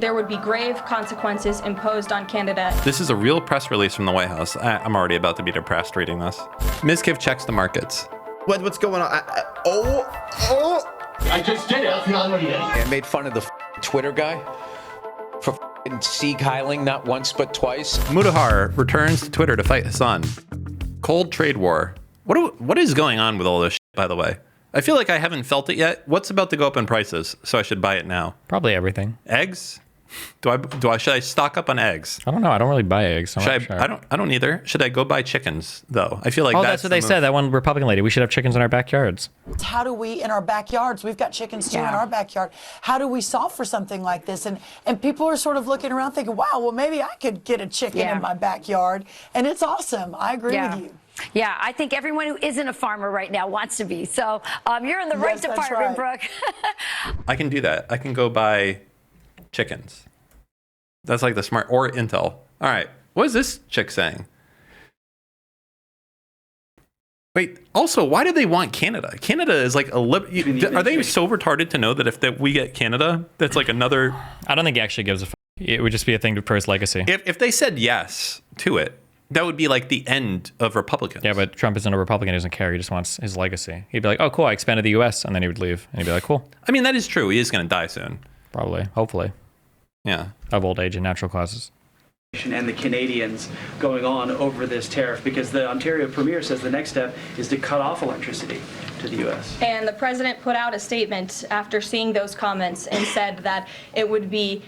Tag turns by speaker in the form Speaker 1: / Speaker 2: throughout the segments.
Speaker 1: There would be grave consequences imposed on Canada.
Speaker 2: This is a real press release from the White House. I'm already about to be depressed reading this. Mizkif checks the markets.
Speaker 3: What's going on?
Speaker 4: I just did it.
Speaker 5: I made fun of the Twitter guy for sea-kyling not once but twice.
Speaker 2: Mutahar returns to Twitter to fight Hasan. Cold trade war. What is going on with all this shit, by the way? I feel like I haven't felt it yet. What's about to go up in prices, so I should buy it now?
Speaker 6: Probably everything.
Speaker 2: Eggs? Should I stock up on eggs?
Speaker 6: I don't know. I don't really buy eggs. So
Speaker 2: Sure. I don't either. Should I go buy chickens though? I feel like
Speaker 6: that's what they said. That one Republican lady. We should have chickens in our backyards.
Speaker 7: How do we, in our backyards, we've got chickens too in our backyard. How do we solve for something like this? And people are sort of looking around thinking, wow, well, maybe I could get a chicken in my backyard. And it's awesome. I agree with you.
Speaker 8: Yeah, I think everyone who isn't a farmer right now wants to be. So you're in the right department, Brooke.
Speaker 2: I can do that. I can go buy chickens. That's like the smart, or Intel. All right. What is this chick saying? Wait, also, why do they want Canada? Canada is like are they so retarded to know that if we get Canada, that's like another...
Speaker 6: I don't think he actually gives a It would just be a thing for his legacy.
Speaker 2: If they said yes to it, that would be like the end of Republicans.
Speaker 6: Yeah, but Trump isn't a Republican. He doesn't care. He just wants his legacy. He'd be like, oh, cool, I expanded the U.S., and then he would leave. And he'd be like, cool.
Speaker 2: I mean, that is true. He is going to die soon.
Speaker 6: Probably. Hopefully.
Speaker 2: Yeah.
Speaker 6: Of old age and natural causes.
Speaker 9: And the Canadians going on over this tariff, because the Ontario Premier says the next step is to cut off electricity to the U.S.
Speaker 1: And the president put out a statement after seeing those comments and said that it would be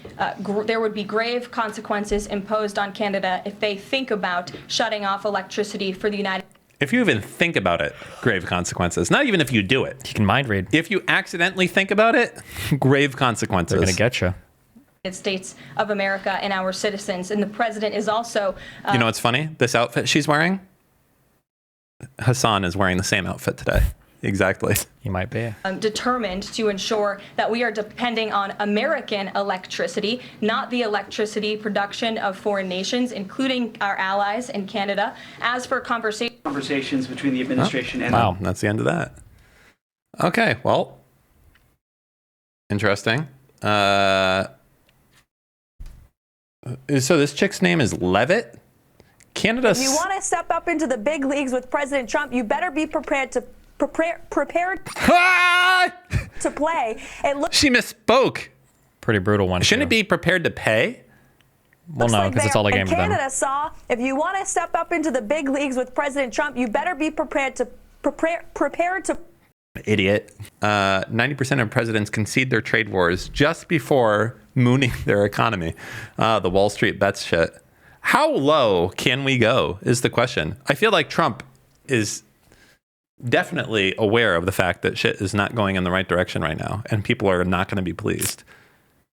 Speaker 1: there would be grave consequences imposed on Canada if they think about shutting off electricity for the United States.
Speaker 2: If you even think about it, grave consequences. Not even if you do it.
Speaker 6: You can mind read.
Speaker 2: If you accidentally think about it, grave consequences.
Speaker 6: They're going to get you.
Speaker 1: States of America and our citizens. And the president is also...
Speaker 2: you know what's funny? This outfit she's wearing? Hasan is wearing the same outfit today. Exactly.
Speaker 6: He might be.
Speaker 1: Determined to ensure that we are depending on American electricity, not the electricity production of foreign nations, including our allies in Canada. As for
Speaker 9: conversations between the administration and...
Speaker 2: Wow, that's the end of that. Okay, well. Interesting. So this chick's name is Levitt. Canada.
Speaker 10: If you want to step up into the big leagues with President Trump, you better be prepared to to play.
Speaker 2: She misspoke.
Speaker 6: Pretty brutal one.
Speaker 2: Shouldn't it be prepared to pay?
Speaker 6: Well, no, because it's all a game for them.
Speaker 10: Canada saw, if you want to step up into the big leagues with President Trump, you better be prepared to
Speaker 2: Idiot. 90% of presidents concede their trade wars just before mooning their economy. The Wall Street bets shit. How low can we go is the question. I feel like Trump is definitely aware of the fact that shit is not going in the right direction right now, and people are not going to be pleased.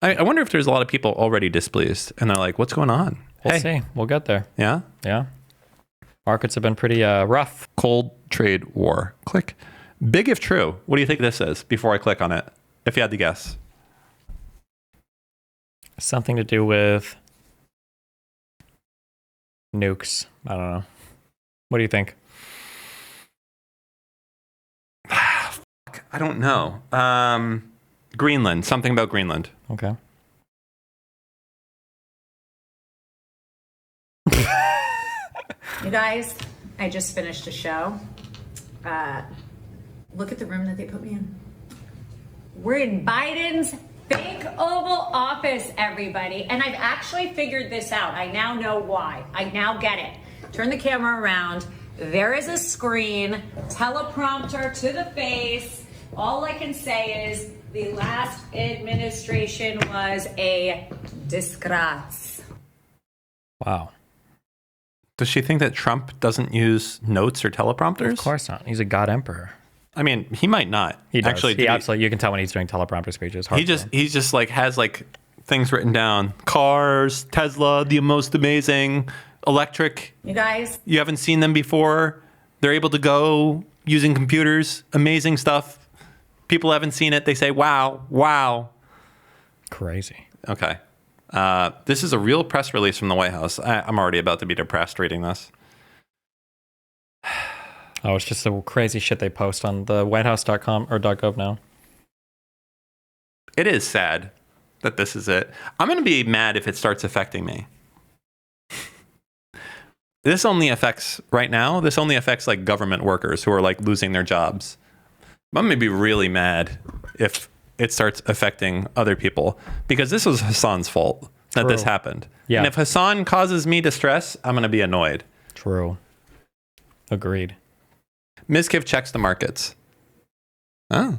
Speaker 2: I wonder if there's a lot of people already displeased, and they're like, what's going on?
Speaker 6: We'll see. We'll get there.
Speaker 2: Yeah?
Speaker 6: Yeah. Markets have been pretty rough.
Speaker 2: Cold trade war. Click. Big if true. What do you think this is before I click on it? If you had to guess.
Speaker 6: Something to do with nukes. I don't know. What do you think?
Speaker 2: I don't know. Greenland. Something about Greenland.
Speaker 6: Okay.
Speaker 11: You guys, I just finished a show. Look at the room that they put me in. We're in Biden's fake Oval Office, everybody. And I've actually figured this out. I now know why. I now get it. Turn the camera around. There is a screen, teleprompter to the face. All I can say is the last administration was a disgrace.
Speaker 6: Wow.
Speaker 2: Does she think that Trump doesn't use notes or teleprompters?
Speaker 6: Of course not. He's a god emperor.
Speaker 2: I mean, he might not.
Speaker 6: He does.
Speaker 2: Actually,
Speaker 6: he absolutely. You can tell when he's doing teleprompter speeches.
Speaker 2: He's just like has like things written down. Cars, Tesla, the most amazing, electric.
Speaker 11: You guys.
Speaker 2: You haven't seen them before. They're able to go using computers. Amazing stuff. People haven't seen it. They say, wow, wow.
Speaker 6: Crazy.
Speaker 2: Okay. This is a real press release from the White House. I'm already about to be depressed reading this.
Speaker 6: Oh, it's just the crazy shit they post on the whitehouse.com or .gov now.
Speaker 2: It is sad. that this is it. I'm going to be mad if it starts affecting me. This only affects like government workers who are like losing their jobs. I'm going to be really mad if it starts affecting other people, because this was Hasan's fault that this happened.
Speaker 6: Yeah.
Speaker 2: And if Hasan causes me distress, I'm going to be annoyed.
Speaker 6: True. Agreed.
Speaker 2: Mizkif checks the markets. Oh.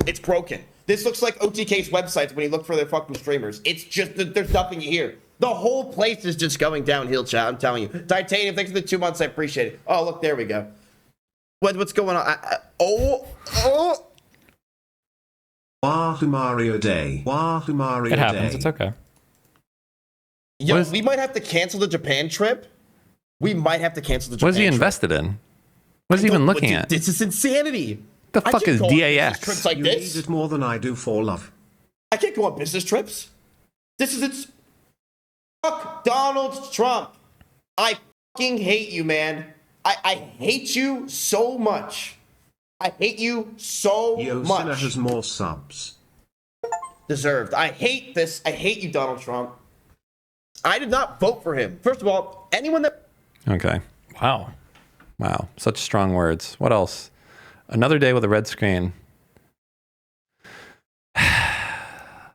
Speaker 3: It's broken. This looks like OTK's websites when you look for their fucking streamers. It's just, there's nothing here. The whole place is just going downhill, chat. I'm telling you. Titanium, thanks for the 2 months. I appreciate it. Oh, look, there we go. What's going on?
Speaker 4: Wahoo Mario Day. Wahoo Mario
Speaker 6: It happens.
Speaker 4: Day.
Speaker 6: It's okay.
Speaker 3: Yo, we might have to cancel the Japan trip. We might have to cancel the Japan
Speaker 2: What is he
Speaker 3: trip.
Speaker 2: invested in? What is he even looking at?
Speaker 3: This is insanity.
Speaker 2: The fuck is DAX?
Speaker 3: Trips like
Speaker 4: You
Speaker 3: this.
Speaker 4: need it more than I do for love.
Speaker 3: I can't go on business trips. This is it's. Fuck Donald Trump. I fucking hate you, man. I hate you so much. I hate you so
Speaker 4: Yo,
Speaker 3: much.
Speaker 4: Sinner has more subs.
Speaker 3: Deserved. I hate this. I hate you, Donald Trump. I did not vote for him. First of all, anyone that.
Speaker 2: Okay.
Speaker 6: Wow.
Speaker 2: Wow. Such strong words. What else? Another day with a red screen. Yeah,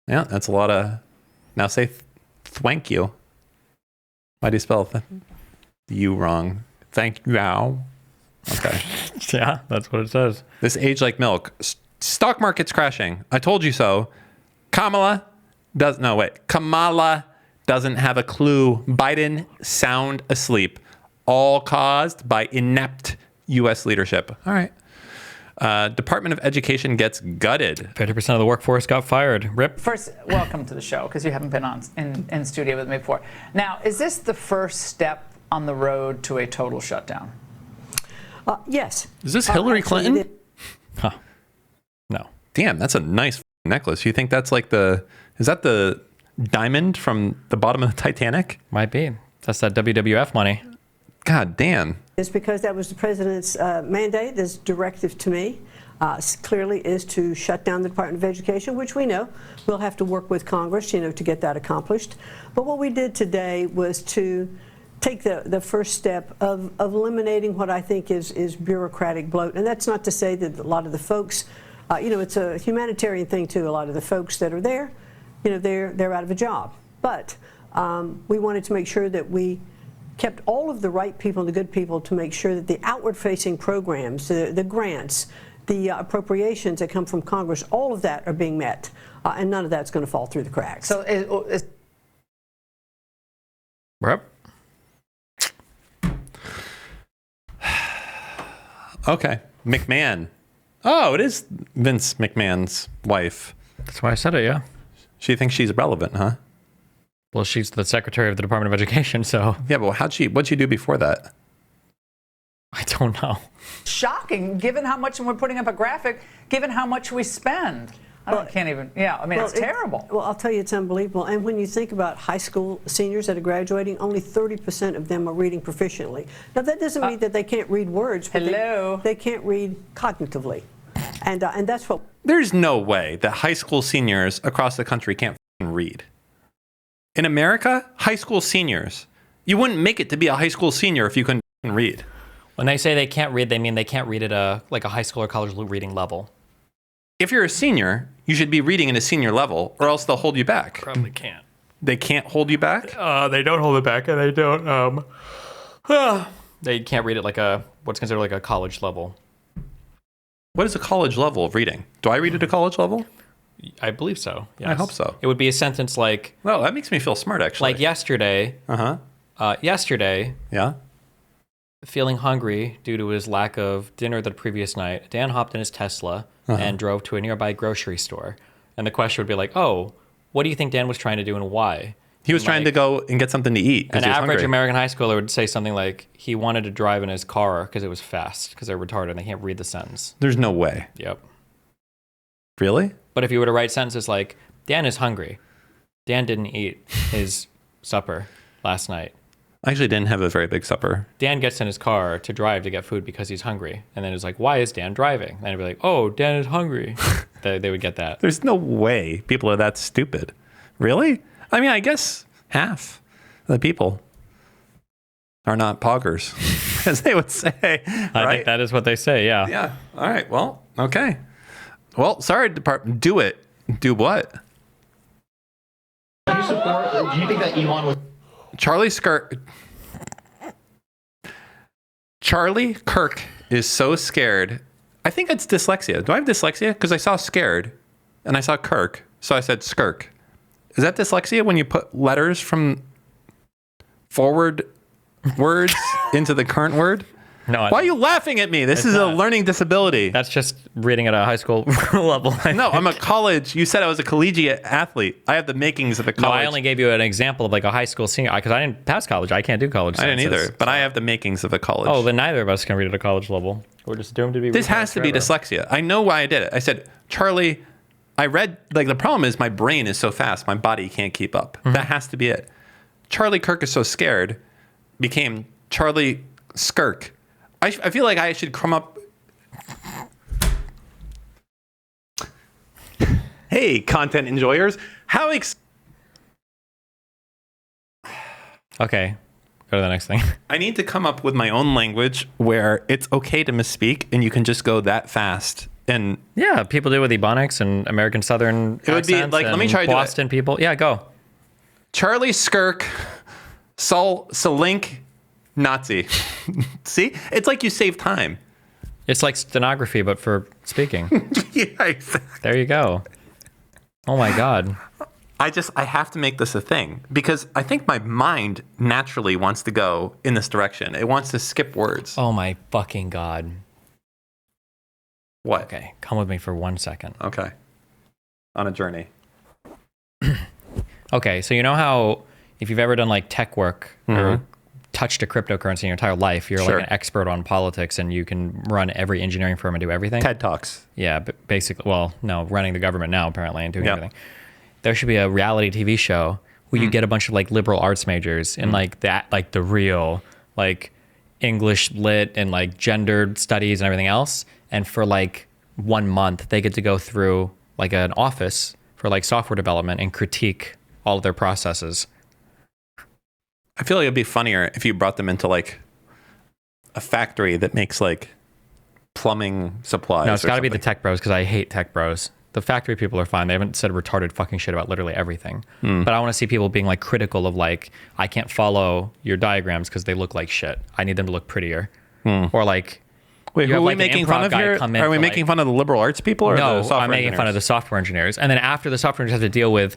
Speaker 2: that's a lot of... Now say thank you. Why do you spell you wrong? Thank you. Okay.
Speaker 6: Yeah, that's what it says.
Speaker 2: This age like milk. Stock market's crashing. I told you so. Kamala doesn't have a clue. Biden sound asleep. All caused by inept U.S. leadership. All right. Department of Education gets gutted.
Speaker 6: 50% of the workforce got fired. Rip.
Speaker 12: First, welcome to the show, because you haven't been on in studio with me before. Now, is this the first step on the road to a total shutdown?
Speaker 13: Yes.
Speaker 2: Is this Hillary Clinton?
Speaker 6: Huh. No.
Speaker 2: Damn, that's a nice necklace. You think that's like is that the diamond from the bottom of the Titanic?
Speaker 6: Might be. That's that WWF money.
Speaker 2: God damn.
Speaker 13: It's because that was the president's mandate, this directive to me, clearly is to shut down the Department of Education, which we know we'll have to work with Congress, to get that accomplished. But what we did today was to take the first step of eliminating what I think is bureaucratic bloat. And that's not to say that a lot of the folks, it's a humanitarian thing too. A lot of the folks that are there, they're out of a job. But we wanted to make sure that we kept all of the right people and the good people to make sure that the outward-facing programs, the grants, the appropriations that come from Congress, all of that are being met, and none of that's going to fall through the cracks.
Speaker 12: So,
Speaker 2: Rep. Okay. McMahon. Oh, it is Vince McMahon's wife.
Speaker 6: That's why I said it, yeah.
Speaker 2: She thinks she's relevant, huh?
Speaker 6: Well, she's the secretary of the Department of Education, so...
Speaker 2: Yeah, but what'd she do before that?
Speaker 6: I don't know.
Speaker 12: Shocking, given how much, and we're putting up a graphic, given how much we spend. Can't even, it's terrible.
Speaker 13: Well, I'll tell you, it's unbelievable. And when you think about high school seniors that are graduating, only 30% of them are reading proficiently. Now, that doesn't mean that they can't read words, but they can't read cognitively. And that's what...
Speaker 2: There's no way that high school seniors across the country can't read. In America, high school seniors, you wouldn't make it to be a high school senior if you couldn't read.
Speaker 6: When they say they can't read, they mean they can't read at a high school or college reading level.
Speaker 2: If you're a senior, you should be reading at a senior level, or else they'll hold you back.
Speaker 6: Probably can't.
Speaker 2: They can't hold you back?
Speaker 6: They don't hold it back, and they don't. They can't read at what's considered like a college level.
Speaker 2: What is a college level of reading? Do I read at a college level?
Speaker 6: I believe so. Yes.
Speaker 2: I hope so.
Speaker 6: It would be a sentence like...
Speaker 2: Well, that makes me feel smart, actually.
Speaker 6: Like yesterday. Yesterday.
Speaker 2: Yeah.
Speaker 6: Feeling hungry due to his lack of dinner the previous night, Dan hopped in his Tesla and drove to a nearby grocery store. And the question would be like, oh, what do you think Dan was trying to do and why?
Speaker 2: He was trying to go and get something to eat.
Speaker 6: An average American high schooler would say something like, he wanted to drive in his car because it was fast, because they're retarded and they can't read the sentence.
Speaker 2: There's no way.
Speaker 6: Yep.
Speaker 2: Really?
Speaker 6: But if you were to write sentences like, Dan is hungry. Dan didn't eat his supper last night.
Speaker 2: I actually didn't have a very big supper.
Speaker 6: Dan gets in his car to drive to get food because he's hungry. And then it's like, why is Dan driving? And I'd be like, oh, Dan is hungry. they would get that.
Speaker 2: There's no way people are that stupid. Really? I mean, I guess half the people are not poggers, as they would say. Right?
Speaker 6: I think that is what they say, yeah.
Speaker 2: Yeah. All right. Well, okay. Well, sorry, department. Do it. Do what?
Speaker 14: Do you think that Elon was...
Speaker 2: Charlie Kirk is so scared. I think it's dyslexia. Do I have dyslexia? Because I saw scared and I saw Kirk. So I said skirk. Is that dyslexia when you put letters from forward words into the current word?
Speaker 6: No.
Speaker 2: Why are you laughing at me? This is a learning disability.
Speaker 6: That's just reading at a high school level.
Speaker 2: No, I'm a college. You said I was a collegiate athlete. I have the makings of a college.
Speaker 6: No, I only gave you an example of like a high school senior because I didn't pass college. I can't do college.
Speaker 2: I didn't either, but I have the makings of a college.
Speaker 6: Oh, then neither of us can read at a college level. We're just doomed to be.
Speaker 2: This has to be dyslexia. I know why I did it. I said, Charlie, I read, like the problem is my brain is so fast, my body can't keep up. That has to be it. Charlie Kirk is so scared became Charlie Skirk. I feel like I should come up. Hey, content enjoyers.
Speaker 6: Okay, go to the next thing.
Speaker 2: I need to come up with my own language where it's okay to misspeak and you can just go that fast. And
Speaker 6: yeah, people do with Ebonics and American Southern.
Speaker 2: It would be like, let me try to do it.
Speaker 6: Boston people. Yeah, go.
Speaker 2: Charlie Skirk, Salink, Nazi. See? It's like you save time.
Speaker 6: It's like stenography, but for speaking.
Speaker 2: Yeah, exactly.
Speaker 6: There you go. Oh my God.
Speaker 2: I have to make this a thing because I think my mind naturally wants to go in this direction. It wants to skip words.
Speaker 6: Oh my fucking God.
Speaker 2: What?
Speaker 6: Okay, come with me for 1 second.
Speaker 2: Okay. On a journey.
Speaker 6: Okay, so you know how if you've ever done like tech work or touched a cryptocurrency in your entire life, you're like an expert on politics and you can run every engineering firm and do everything.
Speaker 2: TED Talks.
Speaker 6: Yeah, but basically, well, no, running the government now apparently and doing everything. There should be a reality TV show where you get a bunch of like liberal arts majors in like that, like the real like English lit and like gendered studies and everything else. And for like 1 month, they get to go through like an office for like software development and critique all of their processes.
Speaker 2: I feel like it'd be funnier if you brought them into like a factory that makes like plumbing supplies.
Speaker 6: No, it's got to be the tech bros because I hate tech bros. The factory people are fine. They haven't said retarded fucking shit about literally everything. But I want to see people being like critical of like, I can't follow your diagrams because they look like shit. I need them to look prettier. Or like,
Speaker 2: wait, who are we making fun of here? Are we making fun of the liberal arts people or the software engineers?
Speaker 6: I'm making fun of the software engineers. And then after the software engineers have to deal with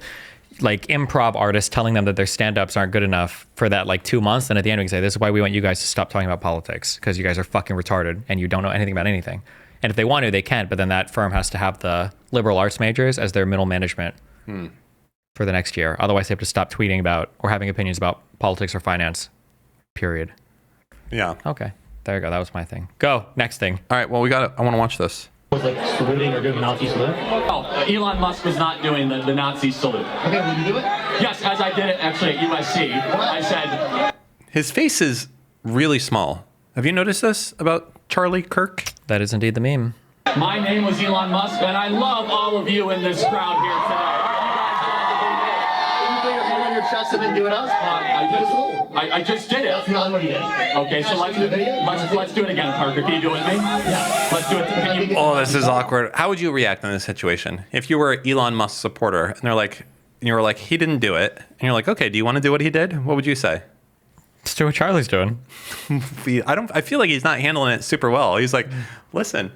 Speaker 6: like improv artists telling them that their stand-ups aren't good enough for that like 2 months. And at the end we can say, this is why we want you guys to stop talking about politics because you guys are fucking retarded and you don't know anything about anything. And if they want to, they can, but then that firm has to have the liberal arts majors as their middle management for the next year. Otherwise, they have to stop tweeting about or having opinions about politics or finance, period.
Speaker 2: Yeah.
Speaker 6: Okay. There you go. That was my thing. Go. Next thing.
Speaker 2: All right. Well, I want to watch this.
Speaker 14: Was like saluting or doing the Nazi salute?
Speaker 15: Oh, Elon Musk was not doing the Nazi salute.
Speaker 14: Okay, will you do it?
Speaker 15: Yes, as I did it actually at USC. I said...
Speaker 2: His face is really small. Have you noticed this about Charlie Kirk?
Speaker 6: That is indeed the meme.
Speaker 15: My name was Elon Musk, and I love all of you in this crowd here today.
Speaker 14: Can you put your hand on your chest and then do it us?
Speaker 15: I just did it.
Speaker 14: That's not what he did.
Speaker 15: Okay, so let's do it again, Parker. Can you do it with me? Yeah. Let's do it.
Speaker 2: Oh, this is awkward. How would you react in this situation? If you were an Elon Musk supporter and you were like, he didn't do it, and you're like, okay, do you want to do what he did? What would you say?
Speaker 6: Let's do what Charlie's doing.
Speaker 2: I feel like he's not handling it super well. He's like, listen,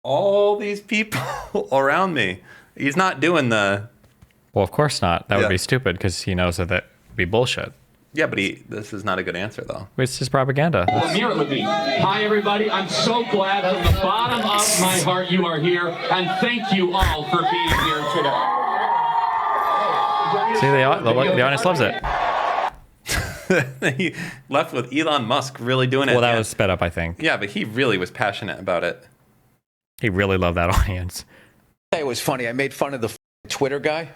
Speaker 2: all these people around me. He's not doing the...
Speaker 6: Well, of course not. That would be stupid because he knows that would be bullshit.
Speaker 2: Yeah, but this is not a good answer, though.
Speaker 6: It's just propaganda.
Speaker 15: Mirror with me. Hi, everybody. I'm so glad from the bottom of my heart you are here, and thank you all for being here today.
Speaker 6: See, the audience loves it.
Speaker 2: He left with Elon Musk really doing it.
Speaker 6: Well, that was sped up, I think.
Speaker 2: Yeah, but he really was passionate about it.
Speaker 6: He really loved that audience.
Speaker 5: It was funny. I made fun of the Twitter guy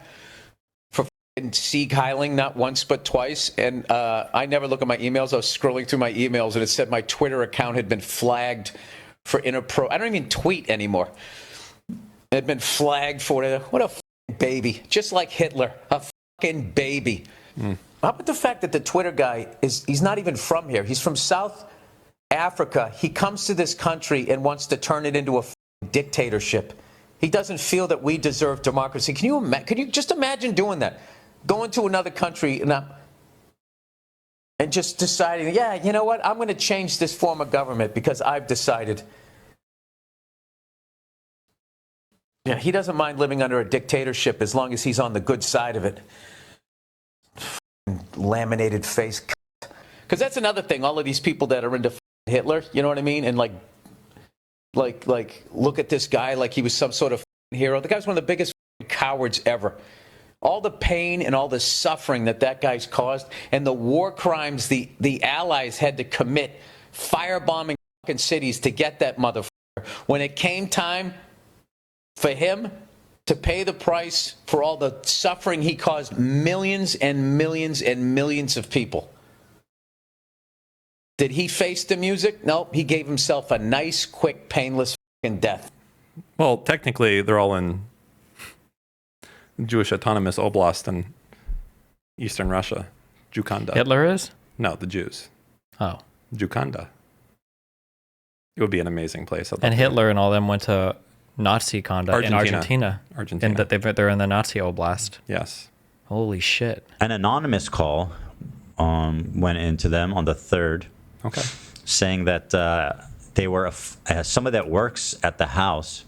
Speaker 5: Sieg Heiling not once but twice, and I never look at my emails. I was scrolling through my emails, and it said my Twitter account had been flagged for I don't even tweet anymore. It had been flagged for it. What a baby, just like Hitler, a fucking baby. How about the fact that the Twitter guy he's not even from here? He's from South Africa. He comes to this country and wants to turn it into a dictatorship. He doesn't feel that we deserve democracy. Can you just imagine doing that? Going to another country and just deciding, yeah, you know what? I'm going to change this form of government because I've decided. Yeah, he doesn't mind living under a dictatorship as long as he's on the good side of it. Laminated face. Because that's another thing. All of these people that are into Hitler, you know what I mean? And like look at this guy like he was some sort of hero. The guy's one of the biggest cowards ever. All the pain and all the suffering that guy's caused, and the war crimes the Allies had to commit, firebombing fucking cities to get that motherfucker. When it came time for him to pay the price for all the suffering he caused millions and millions and millions of people, did he face the music? Nope. He gave himself a nice, quick, painless fucking death.
Speaker 2: Well, technically, they're all in Jewish Autonomous Oblast in Eastern Russia. Jukanda.
Speaker 6: Hitler is?
Speaker 2: No, the Jews.
Speaker 6: Oh.
Speaker 2: Jukanda. It would be an amazing place.
Speaker 6: And Hitler and all them went to Nazi Conda in Argentina. And that they're in the Nazi Oblast.
Speaker 2: Yes.
Speaker 6: Holy shit.
Speaker 16: An anonymous call went into them on the 3rd.
Speaker 2: Okay.
Speaker 16: Saying that they were somebody that works at the house,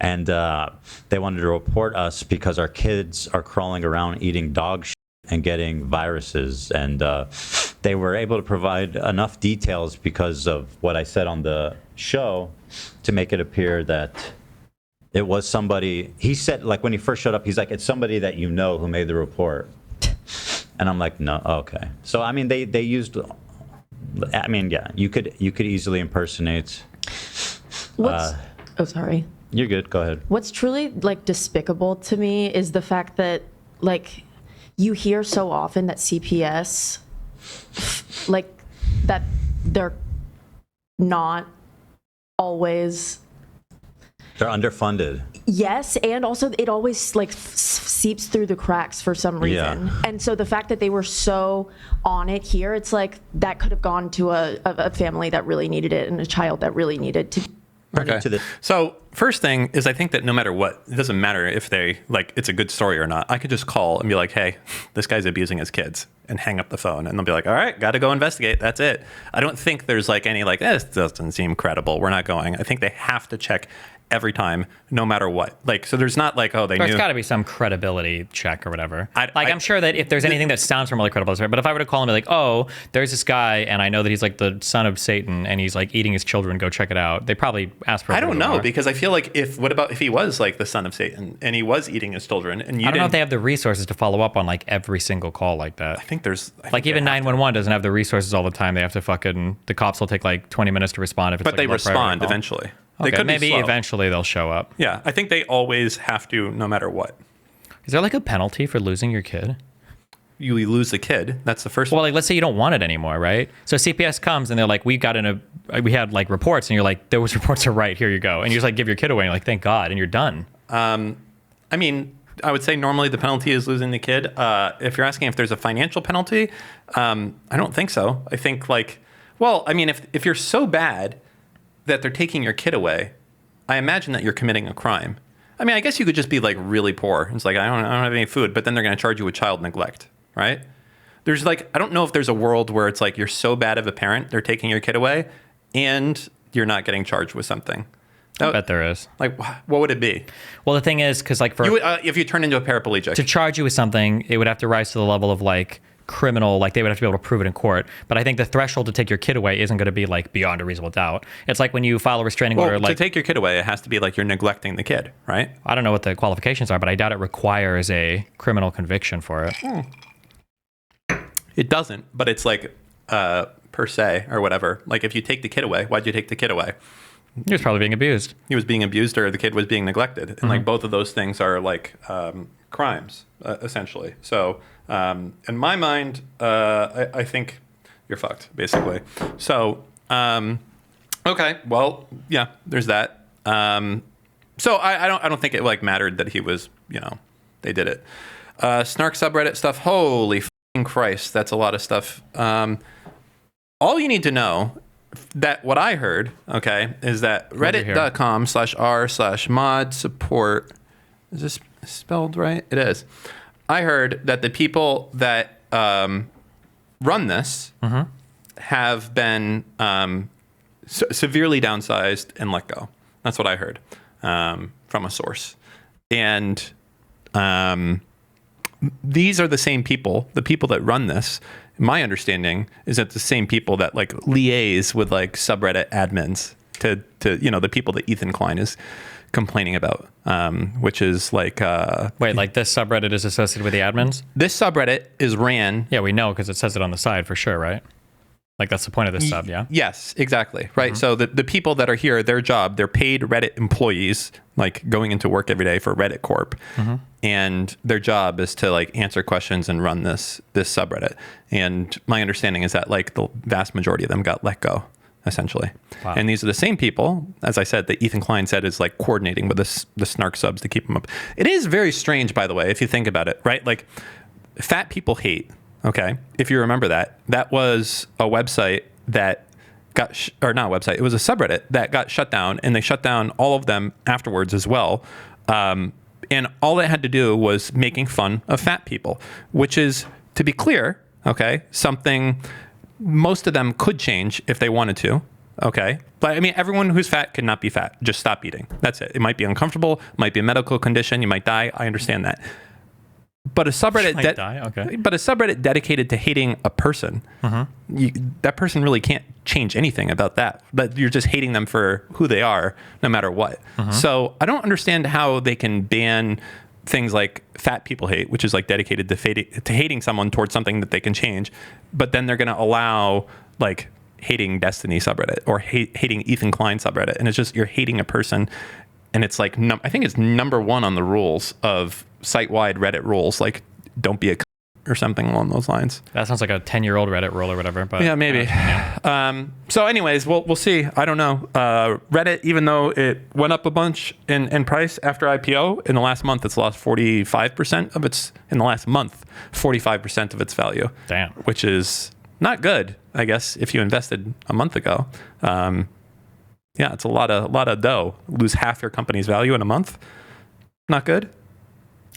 Speaker 16: and they wanted to report us because our kids are crawling around eating dog shit and getting viruses. And they were able to provide enough details because of what I said on the show to make it appear that it was somebody. He said, like, when he first showed up, he's like, it's somebody that you know who made the report. And I'm like, no, okay. So I mean, they used. I mean, yeah, you could easily impersonate.
Speaker 17: Oh, sorry.
Speaker 16: You're good. Go ahead.
Speaker 17: What's truly like despicable to me is the fact that like you hear so often that CPS, like that they're not always.
Speaker 16: They're underfunded.
Speaker 17: Yes, and also it always like seeps through the cracks for some reason.
Speaker 16: Yeah.
Speaker 17: And so the fact that they were so on it here, it's like that could have gone to a family that really needed it and a child that really needed to.
Speaker 2: Okay. So first thing is, I think that no matter what, it doesn't matter if they like it's a good story or not. I could just call and be like, hey, this guy's abusing his kids, and hang up the phone, and they'll be like, all right, got to go investigate. That's it. I don't think there's like any like, this doesn't seem credible, we're not going. I think they have to check every time, no matter what. Like, so there's not like, oh, they knew.
Speaker 6: There's got to be some credibility check or whatever. I'm sure that if there's anything that sounds remotely credible, but if I were to call him and be like, oh, there's this guy, and I know that he's like the son of Satan, and he's like eating his children, go check it out. They probably ask for.
Speaker 2: I don't know, because I feel like what about if he was like the son of Satan and he was eating his children, and you
Speaker 6: I don't know if they have the resources to follow up on like every single call like that.
Speaker 2: I think
Speaker 6: even 911 doesn't have the resources all the time. They have to the cops will take like 20 minutes to respond if it's
Speaker 2: but
Speaker 6: like
Speaker 2: they
Speaker 6: a low priority
Speaker 2: respond
Speaker 6: call.
Speaker 2: eventually.
Speaker 6: Okay,
Speaker 2: They could
Speaker 6: maybe
Speaker 2: be slow.
Speaker 6: eventually they'll show up.
Speaker 2: Yeah, I think they always have to, no matter what.
Speaker 6: Is there like a penalty for losing your kid?
Speaker 2: You lose the kid. That's the first
Speaker 6: one. Well, like let's say you don't want it anymore, right? So CPS comes and they're like, we had like reports, and you're like, those reports are right, here you go. And you just like give your kid away, and you're like, thank God, and you're done.
Speaker 2: I mean, I would say normally the penalty is losing the kid. If you're asking if there's a financial penalty, I don't think so. I think if you're so bad that they're taking your kid away, I imagine that you're committing a crime. I mean, I guess you could just be like really poor. It's like, I don't have any food, but then they're going to charge you with child neglect, right? There's like, I don't know if there's a world where it's like you're so bad of a parent, they're taking your kid away, and you're not getting charged with something.
Speaker 6: I bet there is.
Speaker 2: Like, what would it be?
Speaker 6: Well, the thing is, because like
Speaker 2: if you turn into a paraplegic,
Speaker 6: to charge you with something, it would have to rise to the level of like criminal, like they would have to be able to prove it in court. But I think the threshold to take your kid away isn't going to be like beyond a reasonable doubt. It's like when you file a restraining order. Like,
Speaker 2: to take your kid away, it has to be like you're neglecting the kid, right?
Speaker 6: I don't know what the qualifications are, but I doubt it requires a criminal conviction for it.
Speaker 2: It doesn't, but it's like per se or whatever. Like if you take the kid away, why'd you take the kid away?
Speaker 6: He was probably being abused.
Speaker 2: He was being abused, or the kid was being neglected, and like both of those things are like crimes, essentially. So in my mind, I think you're fucked, basically. So, okay, well, yeah, there's that. So I don't think it like mattered that he was, they did it. Snark subreddit stuff. Holy fucking Christ, that's a lot of stuff. All you need to know that what I heard, okay, is that reddit.com/r/mod support. Is this spelled right? It is. I heard that the people that run this have been severely downsized and let go. That's what I heard from a source. And these are the same people, the people that run this. My understanding is that the same people that like liaise with like subreddit admins to the people that Ethan Klein is complaining about, which is like
Speaker 6: wait, like this subreddit is associated with the admins?
Speaker 2: This subreddit is ran.
Speaker 6: Yeah, we know because it says it on the side for sure, right? Like that's the point of this sub, yeah?
Speaker 2: Yes, exactly. Right. So the people that are here, their job, they're paid Reddit employees, like going into work every day for Reddit Corp. And their job is to like answer questions and run this subreddit. And my understanding is that like the vast majority of them got let go, essentially. Wow. And these are the same people, as I said, that Ethan Klein said is like coordinating with the snark subs to keep them up. It is very strange, by the way, if you think about it, right? Like fat people hate. Okay, if you remember that was a website that got, or not a website, it was a subreddit that got shut down, and they shut down all of them afterwards as well. And all it had to do was making fun of fat people, which is, to be clear, okay, something most of them could change if they wanted to. Okay, but I mean, everyone who's fat cannot be fat. Just stop eating. That's it. It might be uncomfortable, might be a medical condition, you might die. I understand that. But a subreddit, but a subreddit dedicated to hating a person, that person really can't change anything about that. But you're just hating them for who they are, no matter what. So I don't understand how they can ban things like fat people hate, which is like dedicated to hating someone towards something that they can change. But then they're going to allow like hating Destiny subreddit or hating Ethan Klein subreddit, and it's just you're hating a person. And it's like, I think it's number one on the rules of site-wide Reddit rules, like don't be a or something along those lines.
Speaker 6: That sounds like a 10-year-old Reddit rule or whatever. But
Speaker 2: yeah, maybe. So anyways, we'll see. I don't know. Reddit, even though it went up a bunch in price after IPO, in the last month, it's lost 45% of its, in the last month, 45% of its value.
Speaker 6: Damn.
Speaker 2: Which is not good, I guess, if you invested a month ago. Yeah, it's a lot of dough. Lose half your company's value in a month. Not good.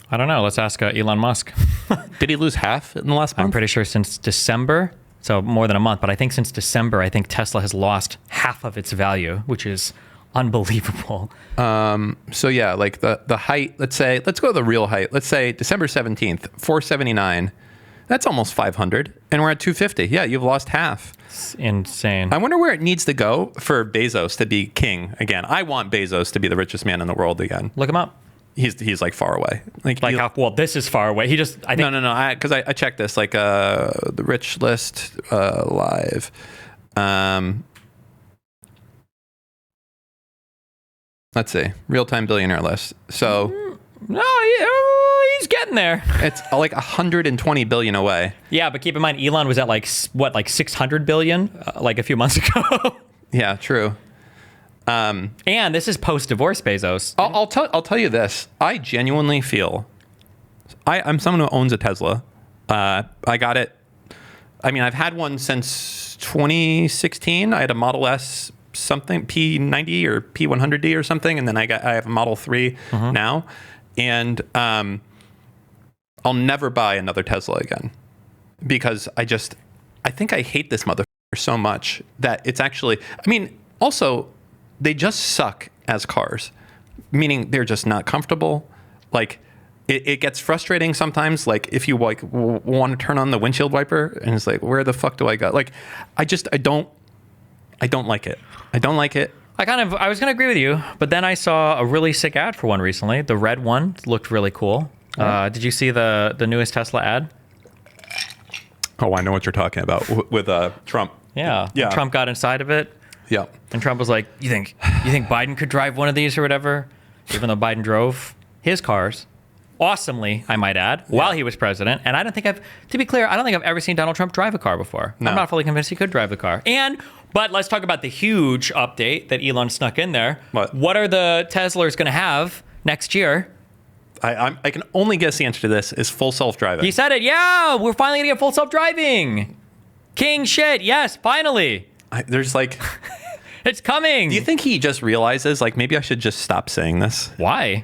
Speaker 6: I don't know. Let's ask Elon Musk.
Speaker 2: Did he lose half in the last month?
Speaker 6: I'm pretty sure since December, so more than a month. But I think since December, I think Tesla has lost half of its value, which is unbelievable.
Speaker 2: So yeah, like the height. Let's go to the real height. Let's say December 17th, 479. That's almost 500, and we're at 250. Yeah, you've lost half.
Speaker 6: It's insane.
Speaker 2: I wonder where it needs to go for Bezos to be king again. I want Bezos to be the richest man in the world again.
Speaker 6: Look him up.
Speaker 2: He's like far away.
Speaker 6: Like how, well, this is far away. He just, I think.
Speaker 2: No. Because I checked this, like the rich list live. Let's see, real-time billionaire list. So.
Speaker 6: No, he's getting there.
Speaker 2: It's like 120 billion away.
Speaker 6: Yeah, but keep in mind, Elon was at like 600 billion like a few months ago.
Speaker 2: Yeah, true.
Speaker 6: And this is post-divorce Bezos.
Speaker 2: I'll tell you this. I genuinely feel I'm someone who owns a Tesla. I got it. I mean, I've had one since 2016. I had a Model S something P90 or P100D or something, and then I have a Model 3 now. And I'll never buy another Tesla again because I think I hate this motherfucker so much that it's actually, I mean, also they just suck as cars, meaning they're just not comfortable. Like it gets frustrating sometimes. Like if you like want to turn on the windshield wiper and it's like, where the fuck do I go? Like I don't like it. I don't like it.
Speaker 6: I was going to agree with you, but then I saw a really sick ad for one recently. The red one looked really cool. Did you see the newest Tesla ad?
Speaker 2: Oh, I know what you're talking about with Trump.
Speaker 6: Yeah. Trump got inside of it.
Speaker 2: Yeah.
Speaker 6: And Trump was like, you think Biden could drive one of these or whatever? Even though Biden drove his cars. awesomely, I might add, while he was president. And I don't think to be clear, I don't think I've ever seen Donald Trump drive a car before.
Speaker 2: No.
Speaker 6: I'm not fully convinced he could drive the car. But let's talk about the huge update that Elon snuck in there. What are the Teslers going to have next year?
Speaker 2: I can only guess the answer to this is full self-driving.
Speaker 6: He said it. Yeah, we're finally going to get full self-driving. King shit. Yes, finally.
Speaker 2: There's like...
Speaker 6: It's coming.
Speaker 2: Do you think he just realizes, like, maybe I should just stop saying this?
Speaker 6: Why?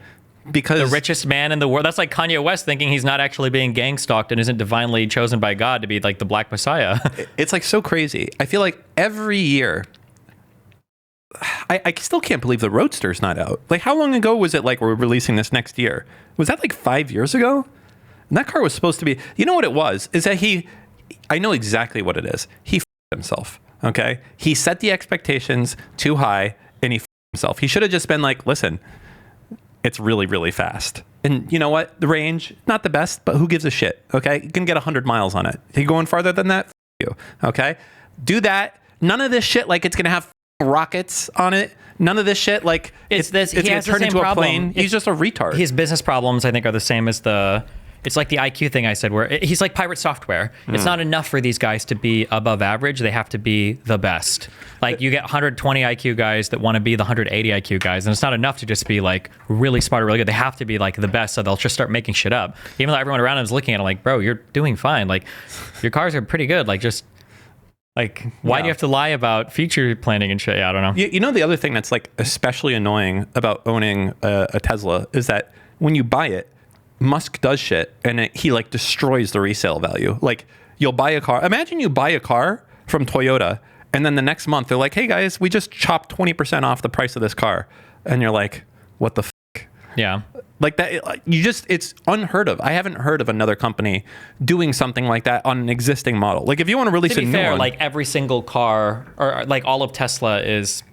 Speaker 2: Because
Speaker 6: the richest man in the world. That's like Kanye West thinking he's not actually being gang stalked and isn't divinely chosen by God to be like the Black Messiah.
Speaker 2: It's like so crazy. I feel like every year, I still can't believe the Roadster's not out. Like, how long ago was it like we're releasing this next year? Was that like 5 years ago? And that car was supposed to be, you know what it was? Is that I know exactly what it is. He f***ed himself, okay? He set the expectations too high and he f***ed himself. He should have just been like, listen, it's really, really fast. And you know what? The range, not the best, but who gives a shit, okay? You can get 100 miles on it. Are you going farther than that? F*** you, okay? Do that. None of this shit like it's going to have rockets on it. None of this shit like it's going to turn into a plane. He's just a retard.
Speaker 6: His business problems, I think, are the same as it's like the IQ thing I said, where he's like pirate software. It's not enough for these guys to be above average. They have to be the best. Like you get 120 IQ guys that want to be the 180 IQ guys, and it's not enough to just be like really smart or really good. They have to be like the best, so they'll just start making shit up. Even though everyone around him is looking at him like, bro, you're doing fine. Like your cars are pretty good. Like just like why do you have to lie about future planning and shit? Yeah, I don't know.
Speaker 2: You know the other thing that's like especially annoying about owning a Tesla is that when you buy it, Musk does shit and he like destroys the resale value. Like you'll buy a car. Imagine you buy a car from Toyota and then the next month they're like, hey guys, we just chopped 20% off the price of this car. And you're like, what the fuck?
Speaker 6: Yeah.
Speaker 2: Like that, it's unheard of. I haven't heard of another company doing something like that on an existing model. Like if you want to release a new one.
Speaker 6: Like every single car or like all of Tesla is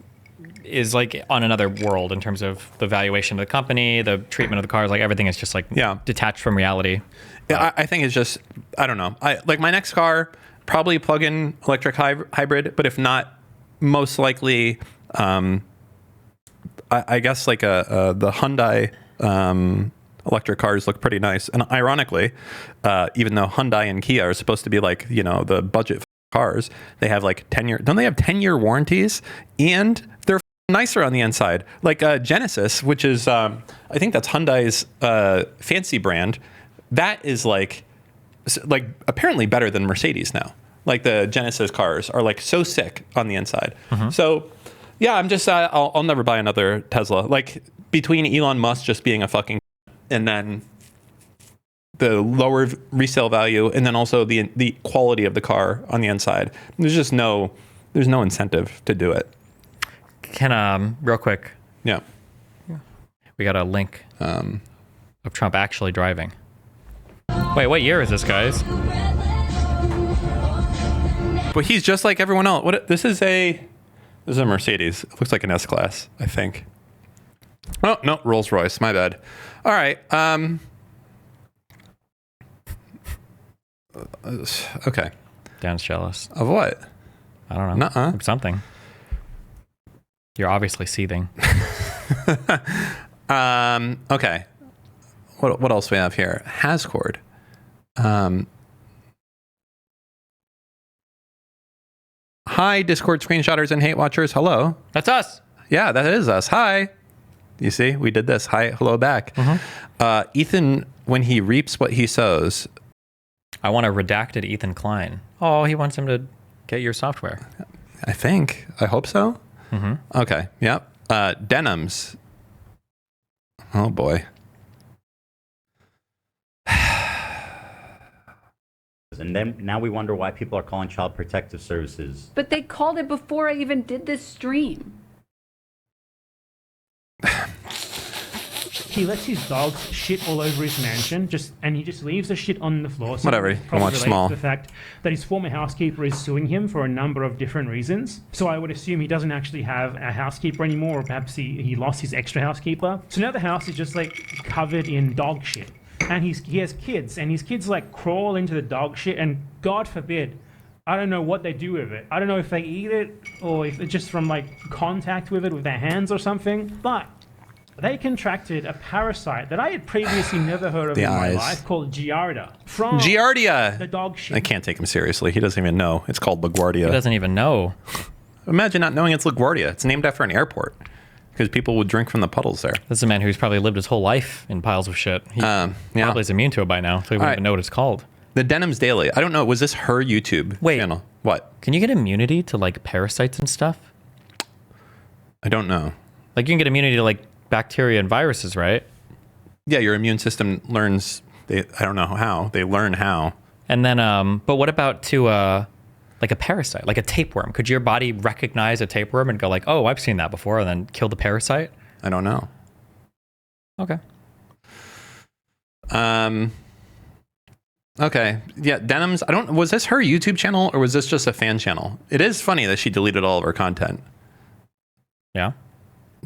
Speaker 6: like on another world in terms of the valuation of the company, the treatment of the cars, like everything is just like detached from reality.
Speaker 2: Yeah, I think it's just, I don't know. Like my next car, probably plug-in electric hybrid, but if not, most likely, I guess like the Hyundai electric cars look pretty nice. And ironically, even though Hyundai and Kia are supposed to be like, you know, the budget cars, they have like 10-year, don't they have 10-year warranties? And they're nicer on the inside. Like Genesis, which is, I think that's Hyundai's fancy brand, that is like apparently better than Mercedes now. Like the Genesis cars are like so sick on the inside. So yeah, I'm just, I'll never buy another Tesla. Like between Elon Musk just being a fucking and then the lower resale value and then also the quality of the car on the inside, there's no incentive to do it.
Speaker 6: Can real quick.
Speaker 2: Yeah.
Speaker 6: We got a link of Trump actually driving. Wait, what year is this, guys?
Speaker 2: But he's just like everyone else. This is a Mercedes. It looks like an S-Class, I think. Oh, no, Rolls-Royce. My bad. All right. Okay.
Speaker 6: Dan's jealous.
Speaker 2: Of what?
Speaker 6: I don't know.
Speaker 2: Nuh-uh.
Speaker 6: Something. You're obviously seething.
Speaker 2: Okay. What else we have here? Hascord. Hi, Discord screenshotters and hate watchers. Hello.
Speaker 6: That's us.
Speaker 2: Yeah, that is us. Hi. You see, we did this. Hi, hello back. Ethan, when he reaps what he sows.
Speaker 6: I want a redacted Ethan Klein. Oh, he wants him to get your software.
Speaker 2: I think. I hope so. Okay. Yep. Denims. Oh boy.
Speaker 16: And then now we wonder why people are calling Child Protective Services.
Speaker 18: But they called it before I even did this stream.
Speaker 14: He lets his dogs shit all over his mansion, and he just leaves the shit on the floor. So
Speaker 2: whatever.
Speaker 14: it
Speaker 2: You can watch
Speaker 14: relates
Speaker 2: Small.
Speaker 14: to the fact that his former housekeeper is suing him for a number of different reasons. So I would assume he doesn't actually have a housekeeper anymore, or perhaps he lost his extra housekeeper. So now the house is just like covered in dog shit. And he has kids, and his kids like crawl into the dog shit, and God forbid, I don't know what they do with it. I don't know if they eat it or if it's just from like contact with it with their hands or something. But they contracted a parasite that I had previously never heard of
Speaker 2: The
Speaker 14: in
Speaker 2: eyes.
Speaker 14: my life called Giardia. From
Speaker 2: Giardia.
Speaker 14: the dog shit.
Speaker 2: I can't take him seriously. He doesn't even know. It's called LaGuardia.
Speaker 6: He doesn't even know.
Speaker 2: Imagine not knowing it's LaGuardia. It's named after an airport because people would drink from the puddles there.
Speaker 6: This is a man who's probably lived his whole life in piles of shit. He probably is immune to it by now, so he wouldn't even know what it's called.
Speaker 2: The Denims Daily. I don't know. Was this her YouTube channel? What?
Speaker 6: Can you get immunity to like parasites and stuff?
Speaker 2: I don't know.
Speaker 6: Like you can get immunity to like bacteria and viruses, right?
Speaker 2: Yeah, your immune system learns. I don't know how. They learn how.
Speaker 6: And then, but what about to like a parasite, like a tapeworm? Could your body recognize a tapeworm and go like, "Oh, I've seen that before," and then kill the parasite?
Speaker 2: I don't know.
Speaker 6: Okay.
Speaker 2: Okay. Yeah, Denims. Was this her YouTube channel or was this just a fan channel? It is funny that she deleted all of her content.
Speaker 6: Yeah.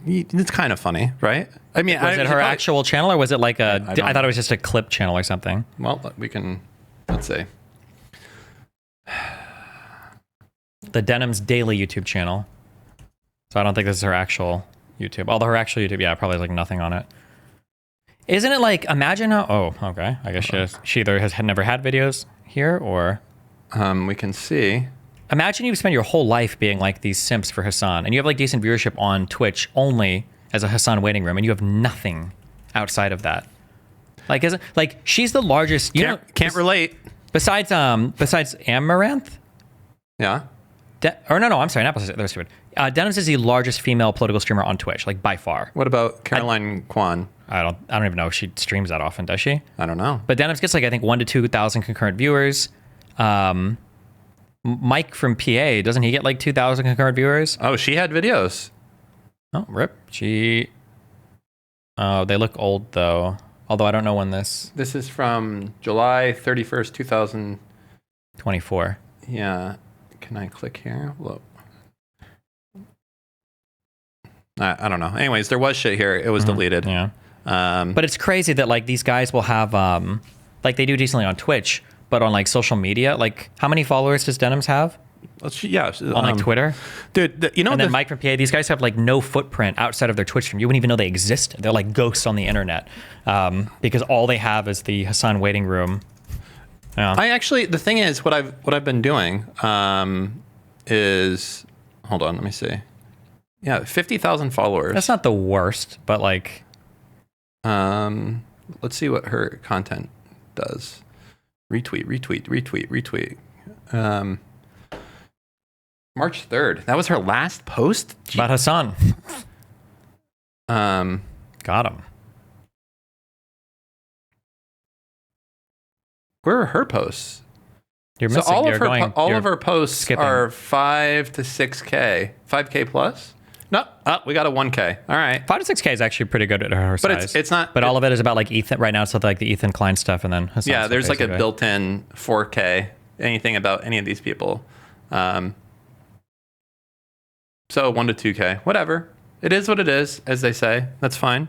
Speaker 2: It's kind of funny, right? I mean,
Speaker 6: was it her actual channel or was it like a?
Speaker 2: I don't
Speaker 6: I thought it was just a clip channel or something.
Speaker 2: Well, we can. Let's see.
Speaker 6: The Denims Daily YouTube channel. So I don't think this is her actual YouTube. Although her actual YouTube, yeah, probably like nothing on it. Isn't it like, imagine how, oh, okay. I guess she either had never had videos here or.
Speaker 2: We can see.
Speaker 6: Imagine you spend your whole life being like these simps for Hasan and you have like decent viewership on Twitch only as a Hasan waiting room and you have nothing outside of that. Like, isn't, like she's the largest,
Speaker 2: can't relate.
Speaker 6: Besides Amaranth?
Speaker 2: Yeah.
Speaker 6: I'm sorry, not besides, they're stupid. Denims is the largest female political streamer on Twitch, like by far.
Speaker 2: What about Caroline Kwan?
Speaker 6: I don't even know if she streams that often, does she?
Speaker 2: I don't know.
Speaker 6: But Denims gets like I think 1,000 to 2,000 concurrent viewers. Mike from PA, doesn't he get like 2,000 concurrent viewers?
Speaker 2: Oh, she had videos.
Speaker 6: Oh, rip. Oh, they look old though. Although I don't know when this.
Speaker 2: This is from July 31st,
Speaker 6: 2024.
Speaker 2: Yeah. Can I click here? Whoa. I don't know. Anyways, there was shit here. It was deleted.
Speaker 6: Yeah. But it's crazy that like these guys will have like they do decently on Twitch, but on like social media, like how many followers does Denims have?
Speaker 2: Yeah,
Speaker 6: on like Twitter,
Speaker 2: dude.
Speaker 6: And then Mike from PA. These guys have like no footprint outside of their Twitch stream. You wouldn't even know they exist. They're like ghosts on the internet because all they have is the Hasan waiting room. Yeah.
Speaker 2: I actually, the thing is, what I've been doing is, hold on, let me see. Yeah, 50,000 followers.
Speaker 6: That's not the worst, but like,
Speaker 2: let's see what her content does. Retweet. March 3rd. That was her last post?
Speaker 6: About Hasan. Got him.
Speaker 2: Where are her posts?
Speaker 6: You're missing.
Speaker 2: So all of her posts
Speaker 6: skipping.
Speaker 2: are 5 to 6K. 5K plus? No, we got a 1K. All right.
Speaker 6: 5 to 6K is actually pretty good at her
Speaker 2: But
Speaker 6: size.
Speaker 2: it's not.
Speaker 6: But all of it is about like Ethan right now. It's like the Ethan Klein stuff, and then Hasan
Speaker 2: Yeah,
Speaker 6: stuff,
Speaker 2: there's like a
Speaker 6: basically.
Speaker 2: built-in 4K. Anything about any of these people. So 1 to 2K. Whatever. It is what it is, as they say. That's fine.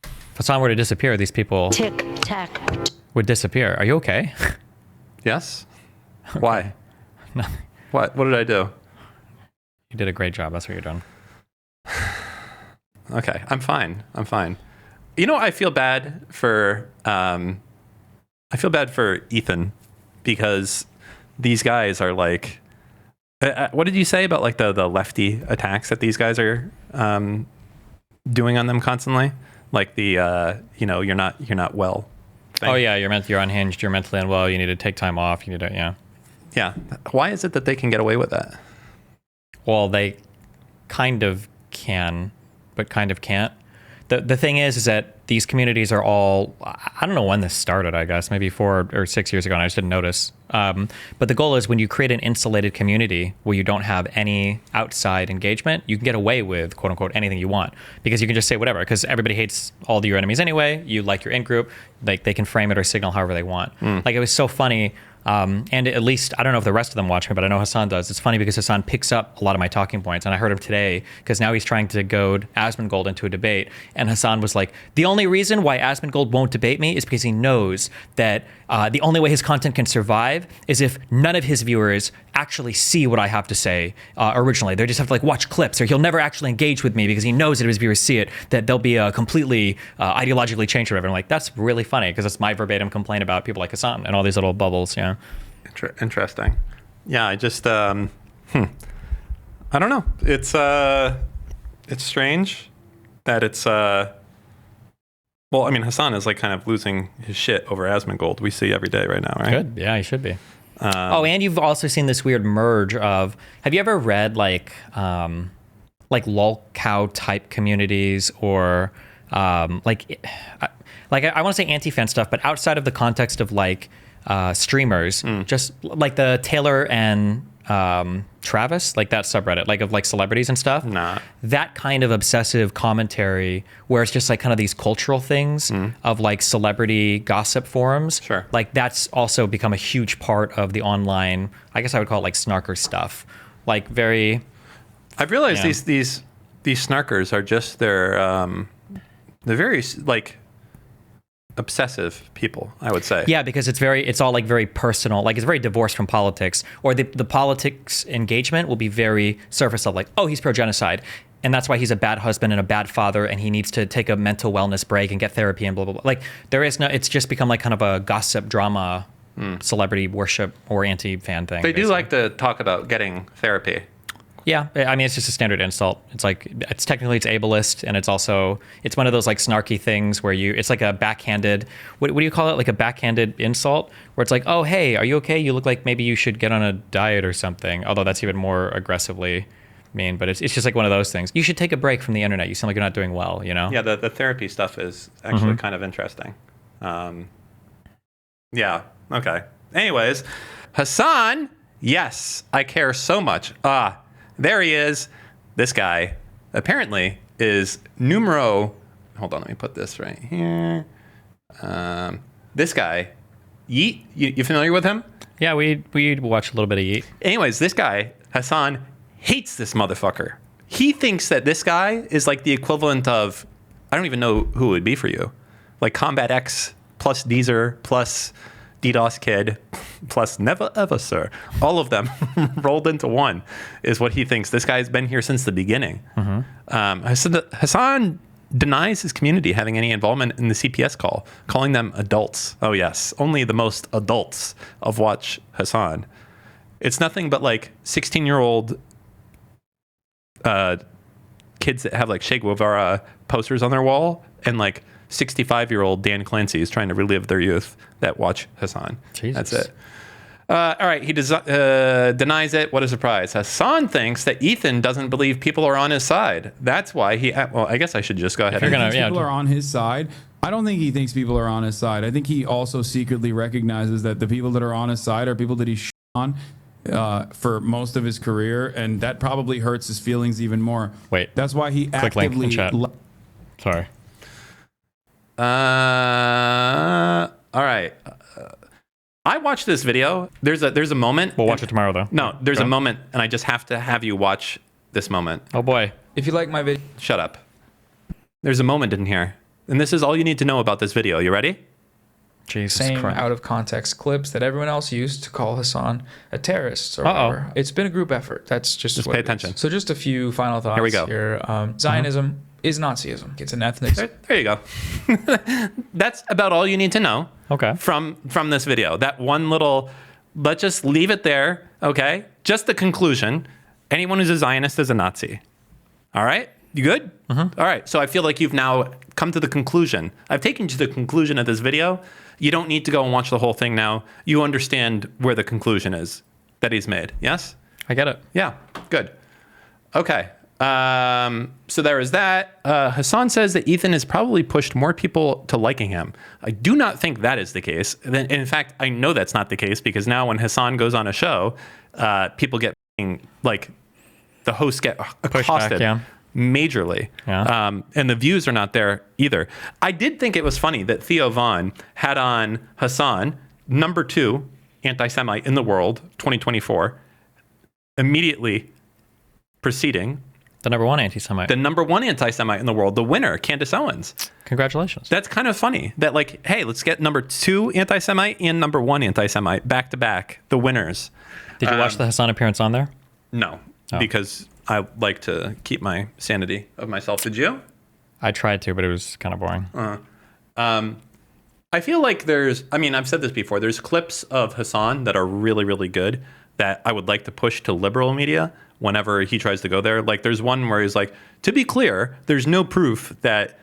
Speaker 6: If Hasan were to disappear, these people would disappear. Are you okay?
Speaker 2: Yes. Why?
Speaker 6: Nothing.
Speaker 2: What did I do?
Speaker 6: You did a great job. That's what you're doing.
Speaker 2: Okay, I'm fine. You know, I feel bad for Ethan because these guys are like, what did you say about like the lefty attacks that these guys are doing on them constantly? Like the you're not well thing.
Speaker 6: Oh yeah, you're unhinged. You're mentally unwell. You need to take time off. You need to
Speaker 2: yeah. Why is it that they can get away with that?
Speaker 6: Well, they kind of can, but kind of can't. The thing is that these communities are all, I don't know when this started, I guess, maybe 4 or 6 years ago, and I just didn't notice. But the goal is when you create an insulated community where you don't have any outside engagement, you can get away with, quote unquote, anything you want. Because you can just say whatever, because everybody hates all your enemies anyway. You like your in-group. Like they can frame it or signal however they want. Like it was so funny. And at least, I don't know if the rest of them watch me, but I know Hasan does. It's funny because Hasan picks up a lot of my talking points. And I heard him today because now he's trying to goad Asmongold into a debate. And Hasan was like, the only only reason why Asmongold won't debate me is because he knows that the only way his content can survive is if none of his viewers actually see what I have to say originally. They just have to like watch clips, or he'll never actually engage with me because he knows that if his viewers see it, that they'll be completely ideologically changed or whatever. I'm like, that's really funny because it's my verbatim complaint about people like Hasan and all these little bubbles. Yeah.
Speaker 2: Interesting. Yeah, I just I don't know. It's strange that it's well, I mean, Hasan is like kind of losing his shit over Asmongold. We see every day right now, right?
Speaker 6: Good. Yeah, he should be. And you've also seen this weird merge of, have you ever read like lolcow type communities or I want to say anti-fan stuff, but outside of the context of like streamers, just like the Taylor and Travis, like that subreddit, like of like celebrities and stuff. That kind of obsessive commentary where it's just like kind of these cultural things of like celebrity gossip forums.
Speaker 2: Sure.
Speaker 6: Like that's also become a huge part of the online, I guess I would call it like snarker stuff. Like very...
Speaker 2: I've realized these snarkers are just they're very like obsessive people, I would say.
Speaker 6: Yeah, because it's all like very personal, like it's very divorced from politics, or the politics engagement will be very surface level, like, oh, he's pro-genocide, and that's why he's a bad husband and a bad father, and he needs to take a mental wellness break and get therapy and blah, blah, blah. Like there is no, it's just become like kind of a gossip drama, celebrity worship or anti-fan thing.
Speaker 2: They do like to talk about getting therapy.
Speaker 6: Yeah, I mean, it's just a standard insult. It's like, it's ableist, and it's one of those like snarky things where it's like a backhanded, what do you call it? Like a backhanded insult where it's like, oh, hey, are you okay? You look like maybe you should get on a diet or something. Although that's even more aggressively mean, but it's just like one of those things. You should take a break from the internet. You sound like you're not doing well, you know?
Speaker 2: Yeah, the therapy stuff is actually kind of interesting. Yeah, okay. Anyways, Hasan, yes, I care so much. There he is. This guy apparently is numero. Hold on, let me put this right here. This guy, Yeet. You familiar with him?
Speaker 6: Yeah, we watched a little bit of Yeet.
Speaker 2: Anyways, this guy, Hasan, hates this motherfucker. He thinks that this guy is like the equivalent of, I don't even know who it would be for you, like Combat X plus Deezer plus DDoS Kid plus Never Ever Sir. All of them rolled into one is what he thinks. This guy's been here since the beginning. Hasan denies his community having any involvement in the CPS call, calling them adults. Oh yes, only the most adults of watch Hasan. It's nothing but like 16-year-old kids that have like Che Guevara posters on their wall and like 65-year-old Dan Clancy is trying to relive their youth that watch Hasan.
Speaker 6: Jesus.
Speaker 2: That's it. All right, he denies it. What a surprise. Hasan thinks that Ethan doesn't believe people are on his side. That's why well, I guess I should just go ahead and...
Speaker 19: People are on his side. I don't think he thinks people are on his side. I think he also secretly recognizes that the people that are on his side are people that he's on for most of his career, and that probably hurts his feelings even more.
Speaker 6: Wait.
Speaker 19: That's why he
Speaker 6: Click link in chat. Sorry.
Speaker 2: All right. I watched this video. There's a moment.
Speaker 6: We'll watch it tomorrow, though.
Speaker 2: No, there's a moment, and I just have to have you watch this moment.
Speaker 6: Oh, boy.
Speaker 20: If you like my video...
Speaker 2: Shut up. There's a moment in here, and this is all you need to know about this video. You ready?
Speaker 6: Jesus
Speaker 20: Same
Speaker 6: Christ.
Speaker 20: out of context clips that everyone else used to call Hasan a terrorist or whatever. It's been a group effort. That's just
Speaker 2: pay attention.
Speaker 20: So just a few final thoughts
Speaker 2: Here we go.
Speaker 20: Zionism is Nazism. It's an ethnic...
Speaker 2: There you go. That's about all you need to know.
Speaker 6: Okay.
Speaker 2: From this video. That one little... Let's just leave it there, okay? Just the conclusion. Anyone who's a Zionist is a Nazi. All right? You good? All right. So I feel like you've now come to the conclusion. I've taken you to the conclusion of this video. You don't need to go and watch the whole thing now. You understand where the conclusion is that he's made. Yes?
Speaker 6: I get it.
Speaker 2: Yeah. Good. Okay. So there is that. Hasan says that Ethan has probably pushed more people to liking him. I do not think that is the case. In fact, I know that's not the case because now when Hasan goes on a show, people get like the hosts get accosted majorly.
Speaker 6: Yeah.
Speaker 2: And the views are not there either. I did think it was funny that Theo Von had on Hasan, number 2 anti-Semite in the world, 2024, immediately preceding
Speaker 6: The number one anti-Semite.
Speaker 2: The number one anti-Semite in the world, the winner, Candace Owens.
Speaker 6: Congratulations.
Speaker 2: That's kind of funny that, like, hey, let's get number 2 anti-Semite and number 1 anti-Semite back to back, the winners.
Speaker 6: Did you watch the Hasan appearance on there?
Speaker 2: No, because I like to keep my sanity of myself. Did you?
Speaker 6: I tried to, but it was kind of boring.
Speaker 2: I feel like I've said this before, there's clips of Hasan that are really, really good that I would like to push to liberal media whenever he tries to go there. Like, there's one where he's like, to be clear, there's no proof that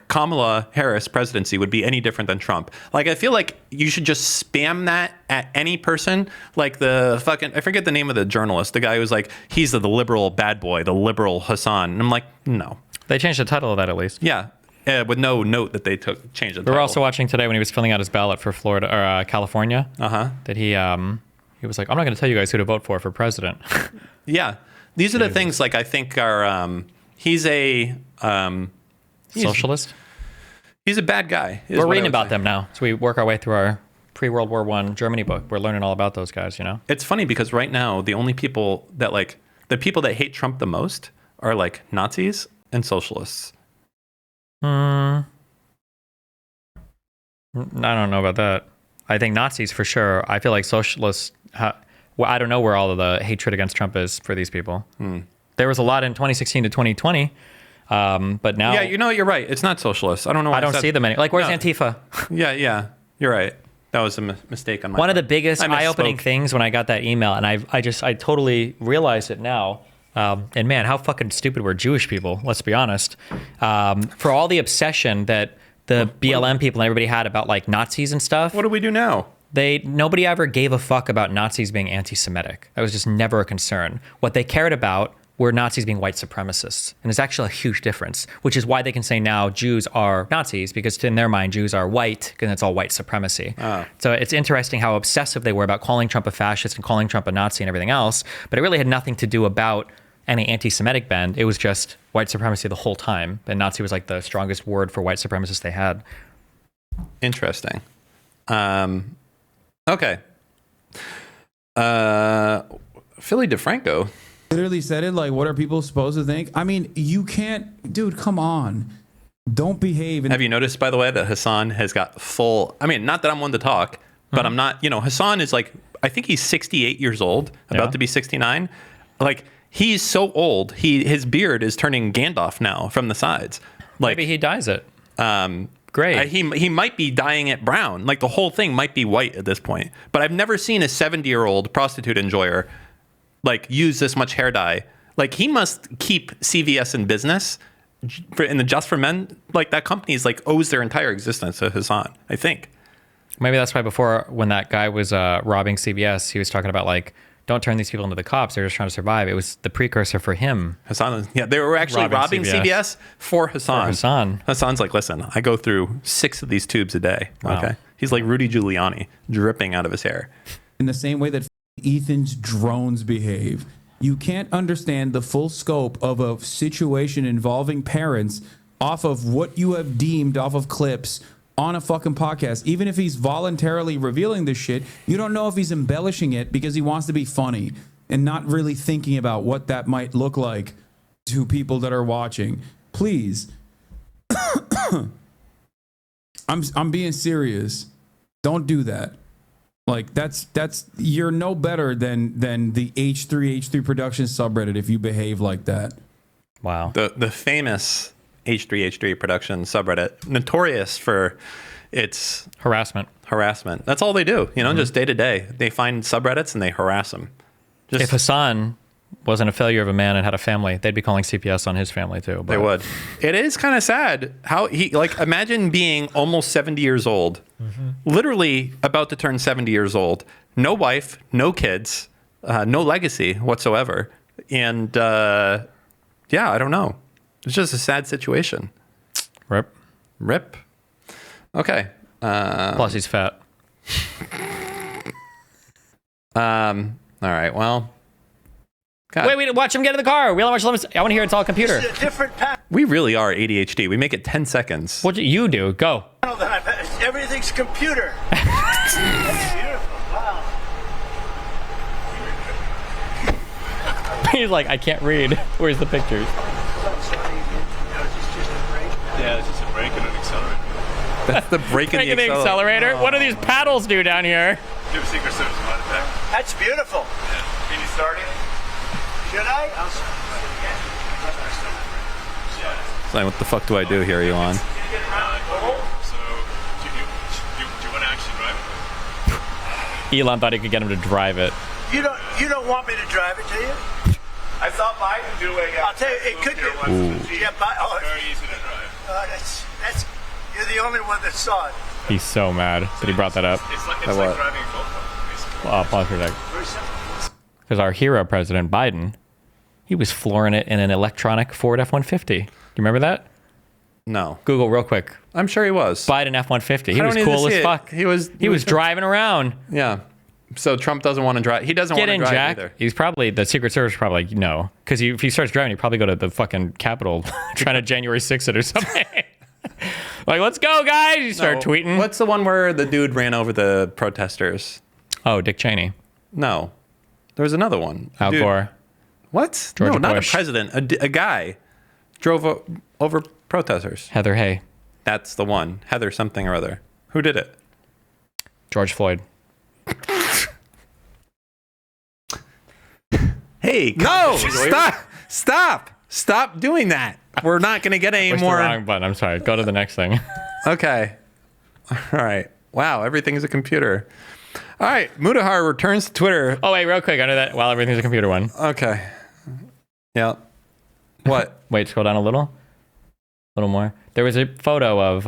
Speaker 2: Kamala Harris presidency would be any different than Trump. Like, I feel like you should just spam that at any person. Like the fucking, I forget the name of the journalist, the guy who's like, he's the liberal bad boy, the liberal Hasan. And I'm like, no.
Speaker 6: They changed the title of that at least.
Speaker 2: Yeah. With no note that they changed the title.
Speaker 6: We were also watching today when he was filling out his ballot for Florida or California. That he was like, I'm not going to tell you guys who to vote for president.
Speaker 2: Yeah, these are the things like I think are. He's a
Speaker 6: socialist.
Speaker 2: He's a bad guy.
Speaker 6: We're reading about them now, so we work our way through our pre-World War I Germany book. We're learning all about those guys. You know,
Speaker 2: it's funny because right now the only people that the people that hate Trump the most are like Nazis and socialists.
Speaker 6: I don't know about that. I think Nazis for sure. I feel like socialists. Well, I don't know where all of the hatred against Trump is for these people. There was a lot in 2016 to 2020, but now...
Speaker 2: Yeah, you know, you're right. It's not socialists. I don't know why
Speaker 6: I don't see them any. Like, where's Antifa?
Speaker 2: Yeah, you're right. That was a mistake on my
Speaker 6: One of
Speaker 2: part.
Speaker 6: the biggest eye-opening things when I got that email, and I totally realize it now, and man, how fucking stupid were Jewish people, let's be honest, for all the obsession that the BLM people and everybody had about, like, Nazis and stuff.
Speaker 2: What do we do now?
Speaker 6: Nobody ever gave a fuck about Nazis being anti-Semitic. That was just never a concern. What they cared about were Nazis being white supremacists. And there's actually a huge difference, which is why they can say now Jews are Nazis, because in their mind, Jews are white, because it's all white supremacy. So it's interesting how obsessive they were about calling Trump a fascist and calling Trump a Nazi and everything else. But it really had nothing to do about any anti-Semitic bend. It was just white supremacy the whole time. And Nazi was like the strongest word for white supremacists they had.
Speaker 2: Interesting. Okay. Philly DeFranco
Speaker 19: literally said it. Like, what are people supposed to think? I mean, you can't, dude, come on. Don't behave.
Speaker 2: Have you noticed, by the way, that Hasan has got full, I mean, not that I'm one to talk, but I'm not, Hasan is like, I think he's 68 years old, about to be 69. Like, he's so old, his beard is turning Gandalf now from the sides. Like,
Speaker 6: maybe he dyes it. Great.
Speaker 2: He might be dyeing it brown. Like, the whole thing might be white at this point. But I've never seen a 70-year-old prostitute enjoyer like use this much hair dye. Like, he must keep CVS in business in the Just for Men. Like, that company is like owes their entire existence to Hasan, I think.
Speaker 6: Maybe that's why before, when that guy was robbing CVS, he was talking about, like, don't turn these people into the cops. They're just trying to survive. It was the precursor for him.
Speaker 2: Hasan, yeah, they were actually robbing CVS for Hasan. Hasan's like, listen, I go through 6 of these tubes a day.
Speaker 6: Wow.
Speaker 2: Okay, he's like Rudy Giuliani, dripping out of his hair.
Speaker 19: In the same way that Ethan's drones behave, you can't understand the full scope of a situation involving parents off of what you have deemed off of clips on a fucking podcast. Even if he's voluntarily revealing this shit, you don't know if he's embellishing it because he wants to be funny and not really thinking about what that might look like to people that are watching. Please. I'm being serious. Don't do that. Like, that's you're no better than the H3 Productions subreddit if you behave like that.
Speaker 6: Wow.
Speaker 2: The famous H3 Productions subreddit, notorious for its
Speaker 6: harassment.
Speaker 2: That's all they do, just day to day. They find subreddits and they harass them.
Speaker 6: If Hasan wasn't a failure of a man and had a family, they'd be calling CPS on his family too. But
Speaker 2: they would. It is kind of sad how he, like, imagine being almost 70 years old, literally about to turn 70 years old, no wife, no kids, no legacy whatsoever. And yeah, I don't know. It's just a sad situation. Rip. Okay.
Speaker 6: Plus he's fat.
Speaker 2: All right, well. God.
Speaker 6: Wait, watch him get in the car. We don't watch. I want to hear it's all computer.
Speaker 2: We really are ADHD. We make it 10 seconds.
Speaker 6: What do you do? Go.
Speaker 21: Everything's computer.
Speaker 6: He's like, I can't read. Where's the pictures?
Speaker 21: Yeah, it's just a brake and an accelerator.
Speaker 2: That's the brake and the
Speaker 6: accelerator. What do these paddles do down here?
Speaker 21: Give a Secret Service mod effect. That's beautiful. Yeah. Can you start it? Should I? I'll start.
Speaker 2: It's like, what the fuck do I do here, Elon?
Speaker 21: So, do you want to actually drive it?
Speaker 6: Elon thought he could get him to drive it.
Speaker 21: You don't want me to drive it, do you? I thought Biden do it. I'll tell you, it could be. Yeah, very easy to drive. That's you're the only one that saw it.
Speaker 6: He's so mad that he brought that up.
Speaker 21: It's like driving a GoPro, basically.
Speaker 6: Pause for a sec.
Speaker 21: Very simple.
Speaker 6: Because our hero, President Biden, he was flooring it in an electronic Ford F-150. Do you remember that?
Speaker 2: No.
Speaker 6: Google real quick.
Speaker 2: I'm sure he was.
Speaker 6: Biden F-150. He
Speaker 2: I
Speaker 6: was
Speaker 2: don't need to
Speaker 6: cool
Speaker 2: see
Speaker 6: as
Speaker 2: it.
Speaker 6: fuck.
Speaker 2: He was
Speaker 6: driving around.
Speaker 2: Yeah. So Trump doesn't want to drive. He doesn't want
Speaker 6: Get
Speaker 2: to
Speaker 6: in,
Speaker 2: drive
Speaker 6: Jack.
Speaker 2: either.
Speaker 6: He's probably, the Secret Service is probably like, no. Because if he starts driving, he'd probably go to the fucking Capitol trying to January 6th it or something. Like, let's go, guys. You start tweeting.
Speaker 2: What's the one where the dude ran over the protesters?
Speaker 6: Oh, Dick Cheney.
Speaker 2: No. There was another one.
Speaker 6: Al Gore.
Speaker 2: What?
Speaker 6: George
Speaker 2: no, not
Speaker 6: Bush.
Speaker 2: a president. A guy drove over protesters.
Speaker 6: Heather Hay.
Speaker 2: That's the one. Heather something or other. Who did it?
Speaker 6: George Floyd.
Speaker 2: Hey, no! Stop doing that. We're not going to get any
Speaker 6: Push
Speaker 2: more.
Speaker 6: the wrong button. I'm sorry. Go to the next thing.
Speaker 2: Okay. All right. Wow, everything is a computer. All right, Mutahar returns to Twitter.
Speaker 6: Oh, wait, real quick. Under that, while everything's a computer one.
Speaker 2: Okay. Yeah. What?
Speaker 6: Wait, scroll down a little more. There was a photo of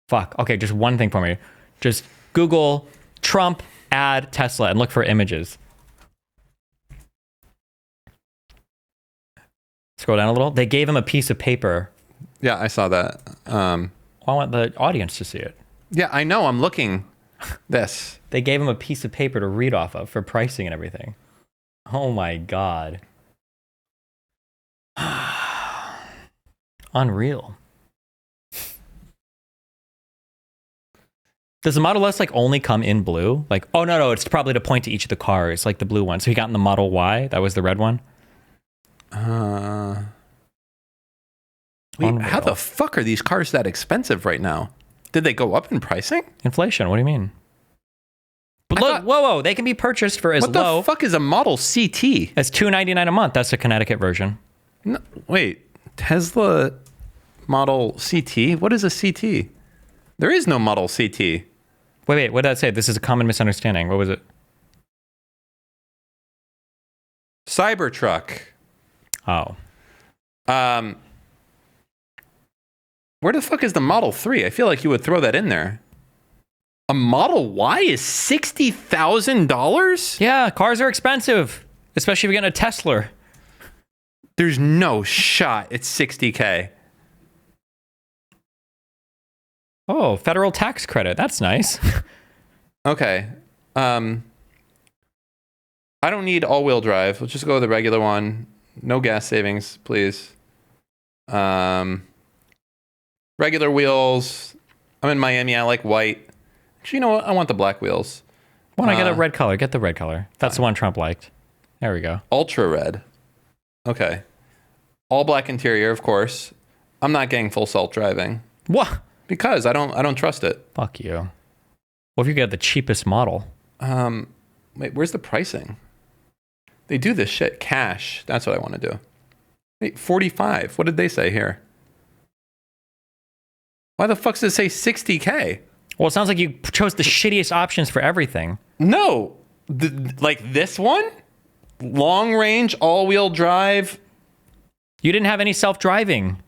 Speaker 6: fuck. Okay, just one thing for me. Just Google Trump ad Tesla and look for images. Scroll down a little. They gave him a piece of paper.
Speaker 2: Yeah, I saw that.
Speaker 6: I want the audience to see it.
Speaker 2: Yeah, I know. I'm looking. This.
Speaker 6: They gave him a piece of paper to read off of for pricing and everything. Oh my God. Unreal. Does the Model S like only come in blue? Like, oh no, it's probably to point to each of the cars, like the blue one. So he got in the Model Y. That was the red one.
Speaker 2: Wait, how the fuck are these cars that expensive right now? Did they go up in pricing?
Speaker 6: Inflation. What do you mean? But look, whoa, they can be purchased for as low.
Speaker 2: What the fuck is a Model CT?
Speaker 6: As $299 a month. That's the Connecticut version.
Speaker 2: No, wait, Tesla Model CT? What is a CT? There is no Model CT.
Speaker 6: Wait, what did that say? This is a common misunderstanding. What was it?
Speaker 2: Cybertruck.
Speaker 6: Oh.
Speaker 2: Where the fuck is the Model 3? I feel like you would throw that in there. A Model Y is $60,000?
Speaker 6: Yeah, cars are expensive, especially if you're getting a Tesla.
Speaker 2: There's no shot it's $60K.
Speaker 6: Oh, federal tax credit. That's nice.
Speaker 2: Okay. I don't need all-wheel drive. Let's just go with the regular one. No gas savings, please. Regular wheels. I'm in Miami. I like white. Actually, you know what? I want the black wheels.
Speaker 6: Why don't I get a red color? Get the red color. That's the one Trump liked. There we go.
Speaker 2: Ultra red. Okay. All black interior, of course. I'm not getting full self-driving.
Speaker 6: What?
Speaker 2: Because I don't trust it.
Speaker 6: Fuck you. What if you get the cheapest model?
Speaker 2: Wait, where's the pricing? They do this shit cash. That's what I want to do. Wait, 45. What did they say here? Why the fuck does it say 60K?
Speaker 6: Well, it sounds like you chose the shittiest options for everything.
Speaker 2: No. Like this one? Long range, all-wheel drive.
Speaker 6: You didn't have any self-driving.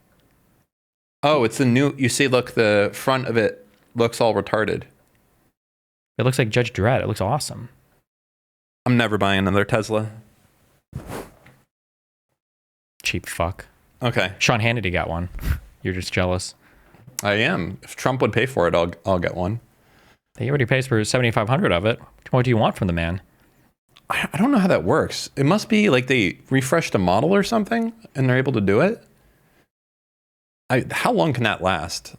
Speaker 2: Oh, it's the new... You see, look, the front of it looks all retarded.
Speaker 6: It looks like Judge Dredd. It looks awesome.
Speaker 2: I'm never buying another Tesla.
Speaker 6: Cheap fuck.
Speaker 2: Okay.
Speaker 6: Sean Hannity got one. You're just jealous.
Speaker 2: I am. If Trump would pay for it, I'll get one.
Speaker 6: He already pays for $7,500 of it. What do you want from the man?
Speaker 2: I don't know how that works. It must be like they refreshed a model or something and they're able to do it. How long can that last?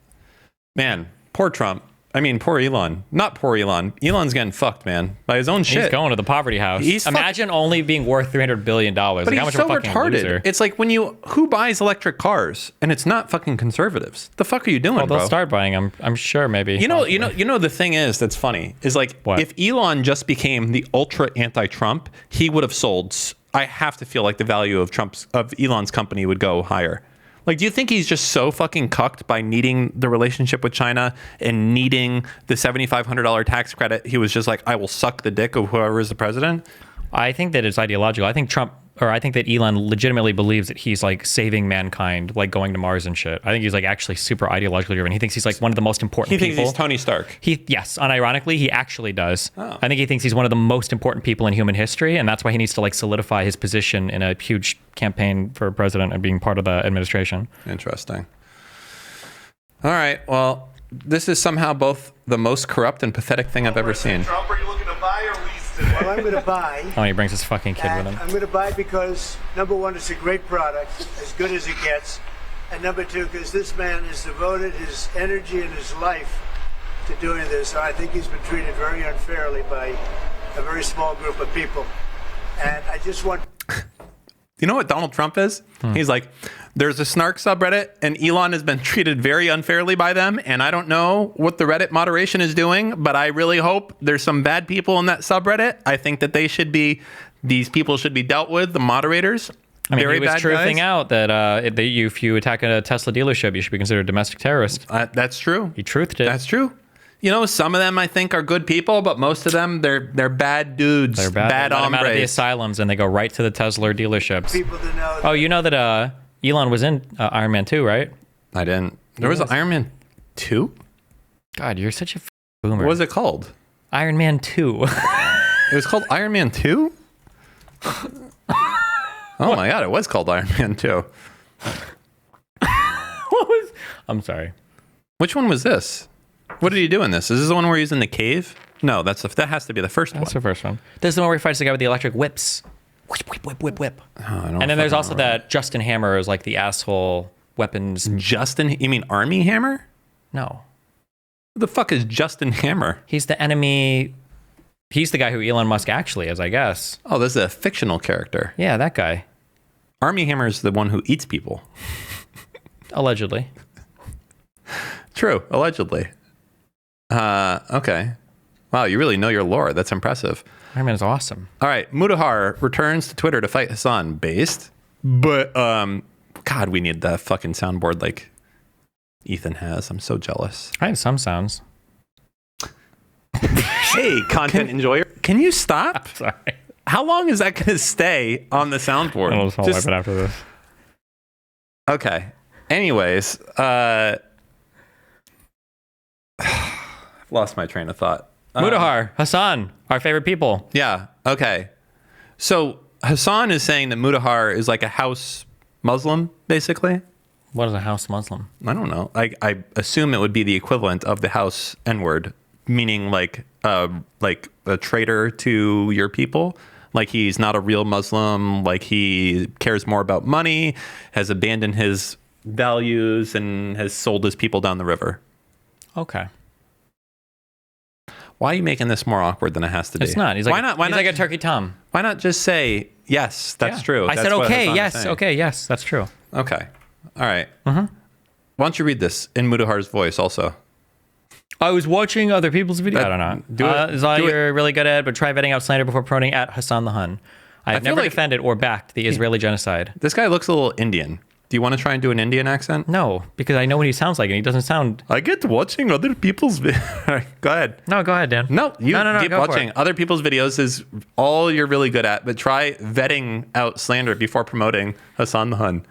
Speaker 2: Man, poor Trump. I mean, poor Elon. Not poor Elon. Elon's getting fucked, man, by his own shit.
Speaker 6: He's going to the poverty house. Imagine only being worth $300 billion.
Speaker 2: But
Speaker 6: like,
Speaker 2: he's
Speaker 6: how much
Speaker 2: so
Speaker 6: of a fucking
Speaker 2: retarded.
Speaker 6: loser.
Speaker 2: It's like who buys electric cars, and it's not fucking conservatives. The fuck are you doing,
Speaker 6: Well, they'll
Speaker 2: bro?
Speaker 6: start buying them. I'm sure, maybe.
Speaker 2: You know. The thing is that's funny is like if Elon just became the ultra anti-Trump, he would have sold. I have to feel like the value of Elon's company would go higher. Like, do you think he's just so fucking cucked by needing the relationship with China and needing the $7,500 tax credit? He was just like, I will suck the dick of whoever is the president.
Speaker 6: I think that it's ideological. I think that Elon legitimately believes that he's like saving mankind, like going to Mars and shit. I think he's like actually super ideologically driven. He thinks he's like one of the most important people.
Speaker 2: He thinks he's Tony Stark.
Speaker 6: Yes, unironically, he actually does.
Speaker 2: Oh.
Speaker 6: I think he thinks he's one of the most important people in human history, and that's why he needs to like solidify his position in a huge campaign for president and being part of the administration.
Speaker 2: Interesting. All right. Well, this is somehow both the most corrupt and pathetic thing I've ever seen.
Speaker 21: Trump, are you looking to buy or lease today?
Speaker 7: Well, I'm going to buy.
Speaker 6: Oh, he brings his fucking kid with him.
Speaker 7: I'm going to buy because, number one, it's a great product, as good as it gets. And number two, because this man has devoted his energy and his life to doing this. I think he's been treated very unfairly by a very small group of people. And I just want...
Speaker 2: You know what Donald Trump is? He's like, there's a snark subreddit and Elon has been treated very unfairly by them. And I don't know what the Reddit moderation is doing, but I really hope there's some bad people in that subreddit. I think that these people should be dealt with, the moderators.
Speaker 6: I mean,
Speaker 2: very
Speaker 6: he was
Speaker 2: bad
Speaker 6: truthing
Speaker 2: guys.
Speaker 6: out that if you attack a Tesla dealership, you should be considered a domestic terrorist.
Speaker 2: That's true.
Speaker 6: He truthed it.
Speaker 2: That's true. You know, some of them I think are good people, but most of them they're bad dudes.
Speaker 6: They're bad. They let them out of the
Speaker 2: hombres.
Speaker 6: asylums and they go right to the Tesla dealerships.
Speaker 7: People to know.
Speaker 6: Oh, you know that Elon was in Iron Man 2, right?
Speaker 2: I didn't. There was an Iron Man 2?
Speaker 6: God, you're such a boomer.
Speaker 2: What was it called?
Speaker 6: Iron Man 2.
Speaker 2: It was called Iron Man 2? Oh my god, it was called Iron Man 2.
Speaker 6: I'm sorry.
Speaker 2: Which one was this? What did he do in this? Is this the one where he's in the cave? No, that has to be the first one.
Speaker 6: That's the first one. This is the one where he fights the guy with the electric whips. Whip, whip, whip, whip, whip.
Speaker 2: Oh, I don't
Speaker 6: and then there's also
Speaker 2: remember.
Speaker 6: that Justin Hammer is like the asshole weapons.
Speaker 2: Justin? You mean Army Hammer?
Speaker 6: No.
Speaker 2: Who the fuck is Justin Hammer?
Speaker 6: He's the enemy. He's the guy who Elon Musk actually is, I guess.
Speaker 2: Oh, this is a fictional character.
Speaker 6: Yeah, that guy.
Speaker 2: Army Hammer is the one who eats people.
Speaker 6: Allegedly.
Speaker 2: True, allegedly. Okay. Wow, you really know your lore. That's impressive.
Speaker 6: Iron Man is awesome.
Speaker 2: All right, Mutahar returns to Twitter to fight Hasan. Based, but God, we need that fucking soundboard like Ethan has. I'm so jealous.
Speaker 6: I have some sounds.
Speaker 2: Hey, content enjoyer, can you stop?
Speaker 6: Sorry.
Speaker 2: How long is that going to stay on the soundboard?
Speaker 6: I'll wipe it after this.
Speaker 2: Okay. Anyways, I've lost my train of thought.
Speaker 6: Mutahar, Hasan, our favorite people.
Speaker 2: Yeah. Okay. So Hasan is saying that Mutahar is like a house Muslim, basically.
Speaker 6: What is a house Muslim?
Speaker 2: I don't know. I assume it would be the equivalent of the house N-word, meaning like a traitor to your people. Like he's not a real Muslim. Like he cares more about money, has abandoned his values, and has sold his people down the river.
Speaker 6: Okay.
Speaker 2: Why are you making this more awkward than it has to be?
Speaker 6: It's not. He's like,
Speaker 2: why not? Why
Speaker 6: he's
Speaker 2: not?
Speaker 6: like a turkey Tom.
Speaker 2: Why not just say yes? That's true.
Speaker 6: I
Speaker 2: That's
Speaker 6: said
Speaker 2: what
Speaker 6: okay.
Speaker 2: Hasan is
Speaker 6: Yes.
Speaker 2: saying.
Speaker 6: Okay. Yes. That's true.
Speaker 2: Okay. All right.
Speaker 6: Mm-hmm.
Speaker 2: Why don't you read this in Mutahar's voice also?
Speaker 6: I was watching other people's videos. I don't know.
Speaker 2: Do it.
Speaker 6: Is all
Speaker 2: Do it.
Speaker 6: you're really good at, but try vetting out slander before promoting at Hasan the Hun. I have
Speaker 2: feel
Speaker 6: never
Speaker 2: like-
Speaker 6: defended or backed the Israeli genocide.
Speaker 2: This guy looks a little Indian. Do you want to try and do an Indian accent?
Speaker 6: No, because I know what he sounds like, and he doesn't sound.
Speaker 2: I get watching other people's videos. Go ahead.
Speaker 6: No, go ahead, Dan.
Speaker 2: No, you
Speaker 6: No,
Speaker 2: keep
Speaker 6: go for
Speaker 2: watching
Speaker 6: it.
Speaker 2: other people's videos is all you're really good at, but try vetting out slander before promoting Hasan the Hun.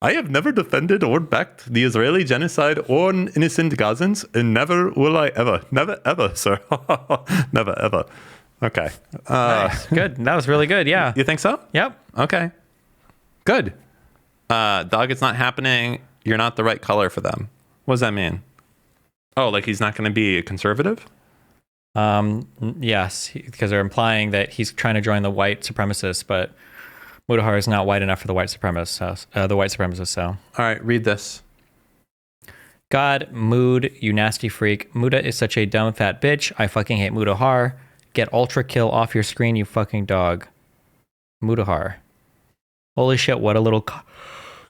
Speaker 2: I have never defended or backed the Israeli genocide on innocent Gazans, and never will I ever. Never ever, sir. Never ever. Okay.
Speaker 6: Nice. Good. That was really good. Yeah.
Speaker 2: You think so?
Speaker 6: Yep.
Speaker 2: Okay. Good. Dog, it's not happening. You're not the right color for them. What does that mean? Oh, like he's not going to be a conservative?
Speaker 6: Yes, because they're implying that he's trying to join the white supremacists, but Mutahar is not white enough for the white supremacists. So.
Speaker 2: All right, read this.
Speaker 6: God, Mood, you nasty freak. Muda is such a dumb fat bitch. I fucking hate Mutahar. Get ultra kill off your screen, you fucking dog. Mutahar. Holy shit, what a little cock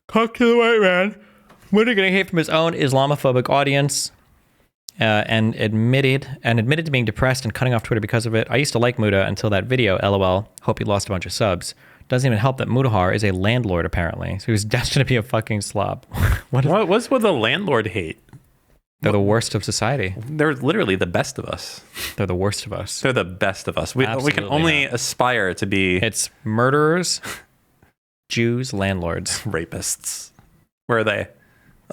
Speaker 6: to the white man. Muda getting hate from his own Islamophobic audience. And admitted to being depressed and cutting off Twitter because of it. I used to like Muda until that video, LOL. Hope he lost a bunch of subs. Doesn't even help that Mutahar is a landlord, apparently. So he's destined to be a fucking slob.
Speaker 2: What's with the landlord hate?
Speaker 6: They're the worst of society.
Speaker 2: They're literally the best of us.
Speaker 6: They're the worst of us.
Speaker 2: They're the best of us. We can only aspire to be...
Speaker 6: It's murderers, Jews, landlords.
Speaker 2: Rapists. Where are they?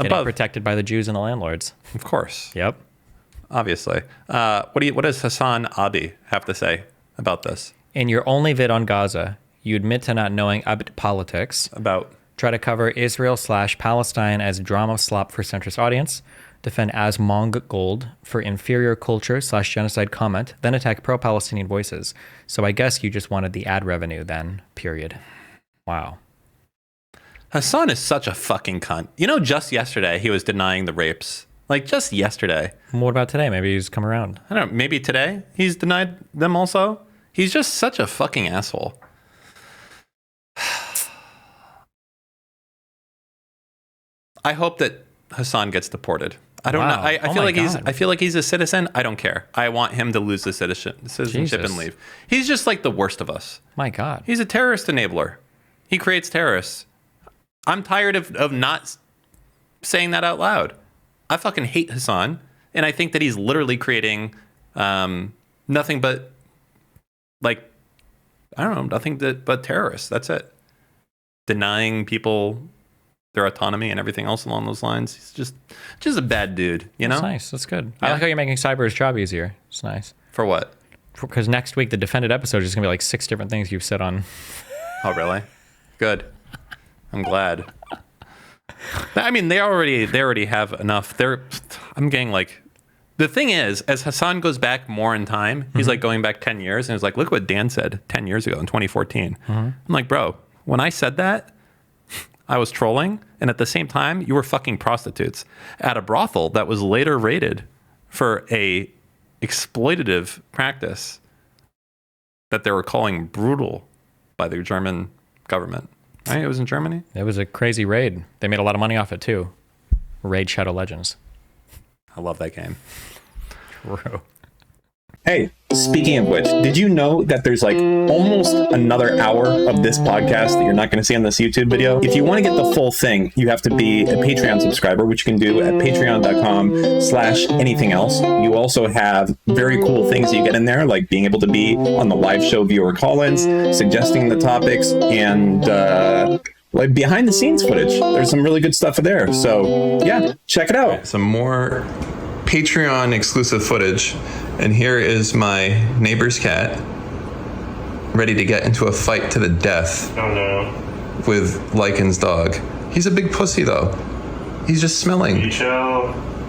Speaker 6: Getting protected by the Jews and the landlords.
Speaker 2: Of course.
Speaker 6: Yep.
Speaker 2: Obviously. What does Hasan Abi have to say about this?
Speaker 6: In your only vid on Gaza, you admit to not knowing about politics. Try to cover Israel/Palestine as drama slop for centrist audience. Defend as Monggold for inferior culture/genocide comment. Then attack pro-Palestinian voices. So I guess you just wanted the ad revenue then, period. Wow.
Speaker 2: Hasan is such a fucking cunt. You know, just yesterday he was denying the rapes. Like, just yesterday.
Speaker 6: What about today? Maybe he's come around.
Speaker 2: I don't know. Maybe today he's denied them also. He's just such a fucking asshole. I hope that Hasan gets deported. I don't know. I feel like he's a citizen. I don't care. I want him to lose the citizenship and leave. He's just like the worst of us.
Speaker 6: My God.
Speaker 2: He's a terrorist enabler. He creates terrorists. I'm tired of not saying that out loud. I fucking hate Hasan, and I think that he's literally creating nothing but, like, I don't know, nothing but terrorists. That's it. Denying people their autonomy and everything else along those lines. He's just a bad dude, you know?
Speaker 6: That's nice. That's good. I like how you're making Cyber's job easier. It's nice.
Speaker 2: For what?
Speaker 6: Because next week, the defended episode is going to be like 6 different things you've said on.
Speaker 2: Oh, really? Good. I'm glad. I mean, they already have enough. I'm getting like, the thing is, as Hasan goes back more in time, he's like going back 10 years, and he's like, look what Dan said 10 years ago in 2014. I'm like, bro, when I said that, I was trolling, and at the same time, you were fucking prostitutes at a brothel that was later raided for a exploitative practice that they were calling brutal by the German government. Right? It was in Germany.
Speaker 6: It was a crazy raid. They made a lot of money off it too. Raid Shadow Legends.
Speaker 2: I love that game.
Speaker 6: True.
Speaker 8: Hey, speaking of which, did you know that there's like almost another hour of this podcast that you're not going to see on this YouTube video? If you want to get the full thing, you have to be a Patreon subscriber, which you can do at patreon.com/anything else. You also have very cool things that you get in there, like being able to be on the live show viewer call-ins, suggesting the topics, and like behind the scenes footage. There's some really good stuff there. So yeah, check it out.
Speaker 2: Some more Patreon exclusive footage. And here is my neighbor's cat ready to get into a fight to the death with Lycan's dog. He's a big pussy though. He's just smelling.
Speaker 22: You chill.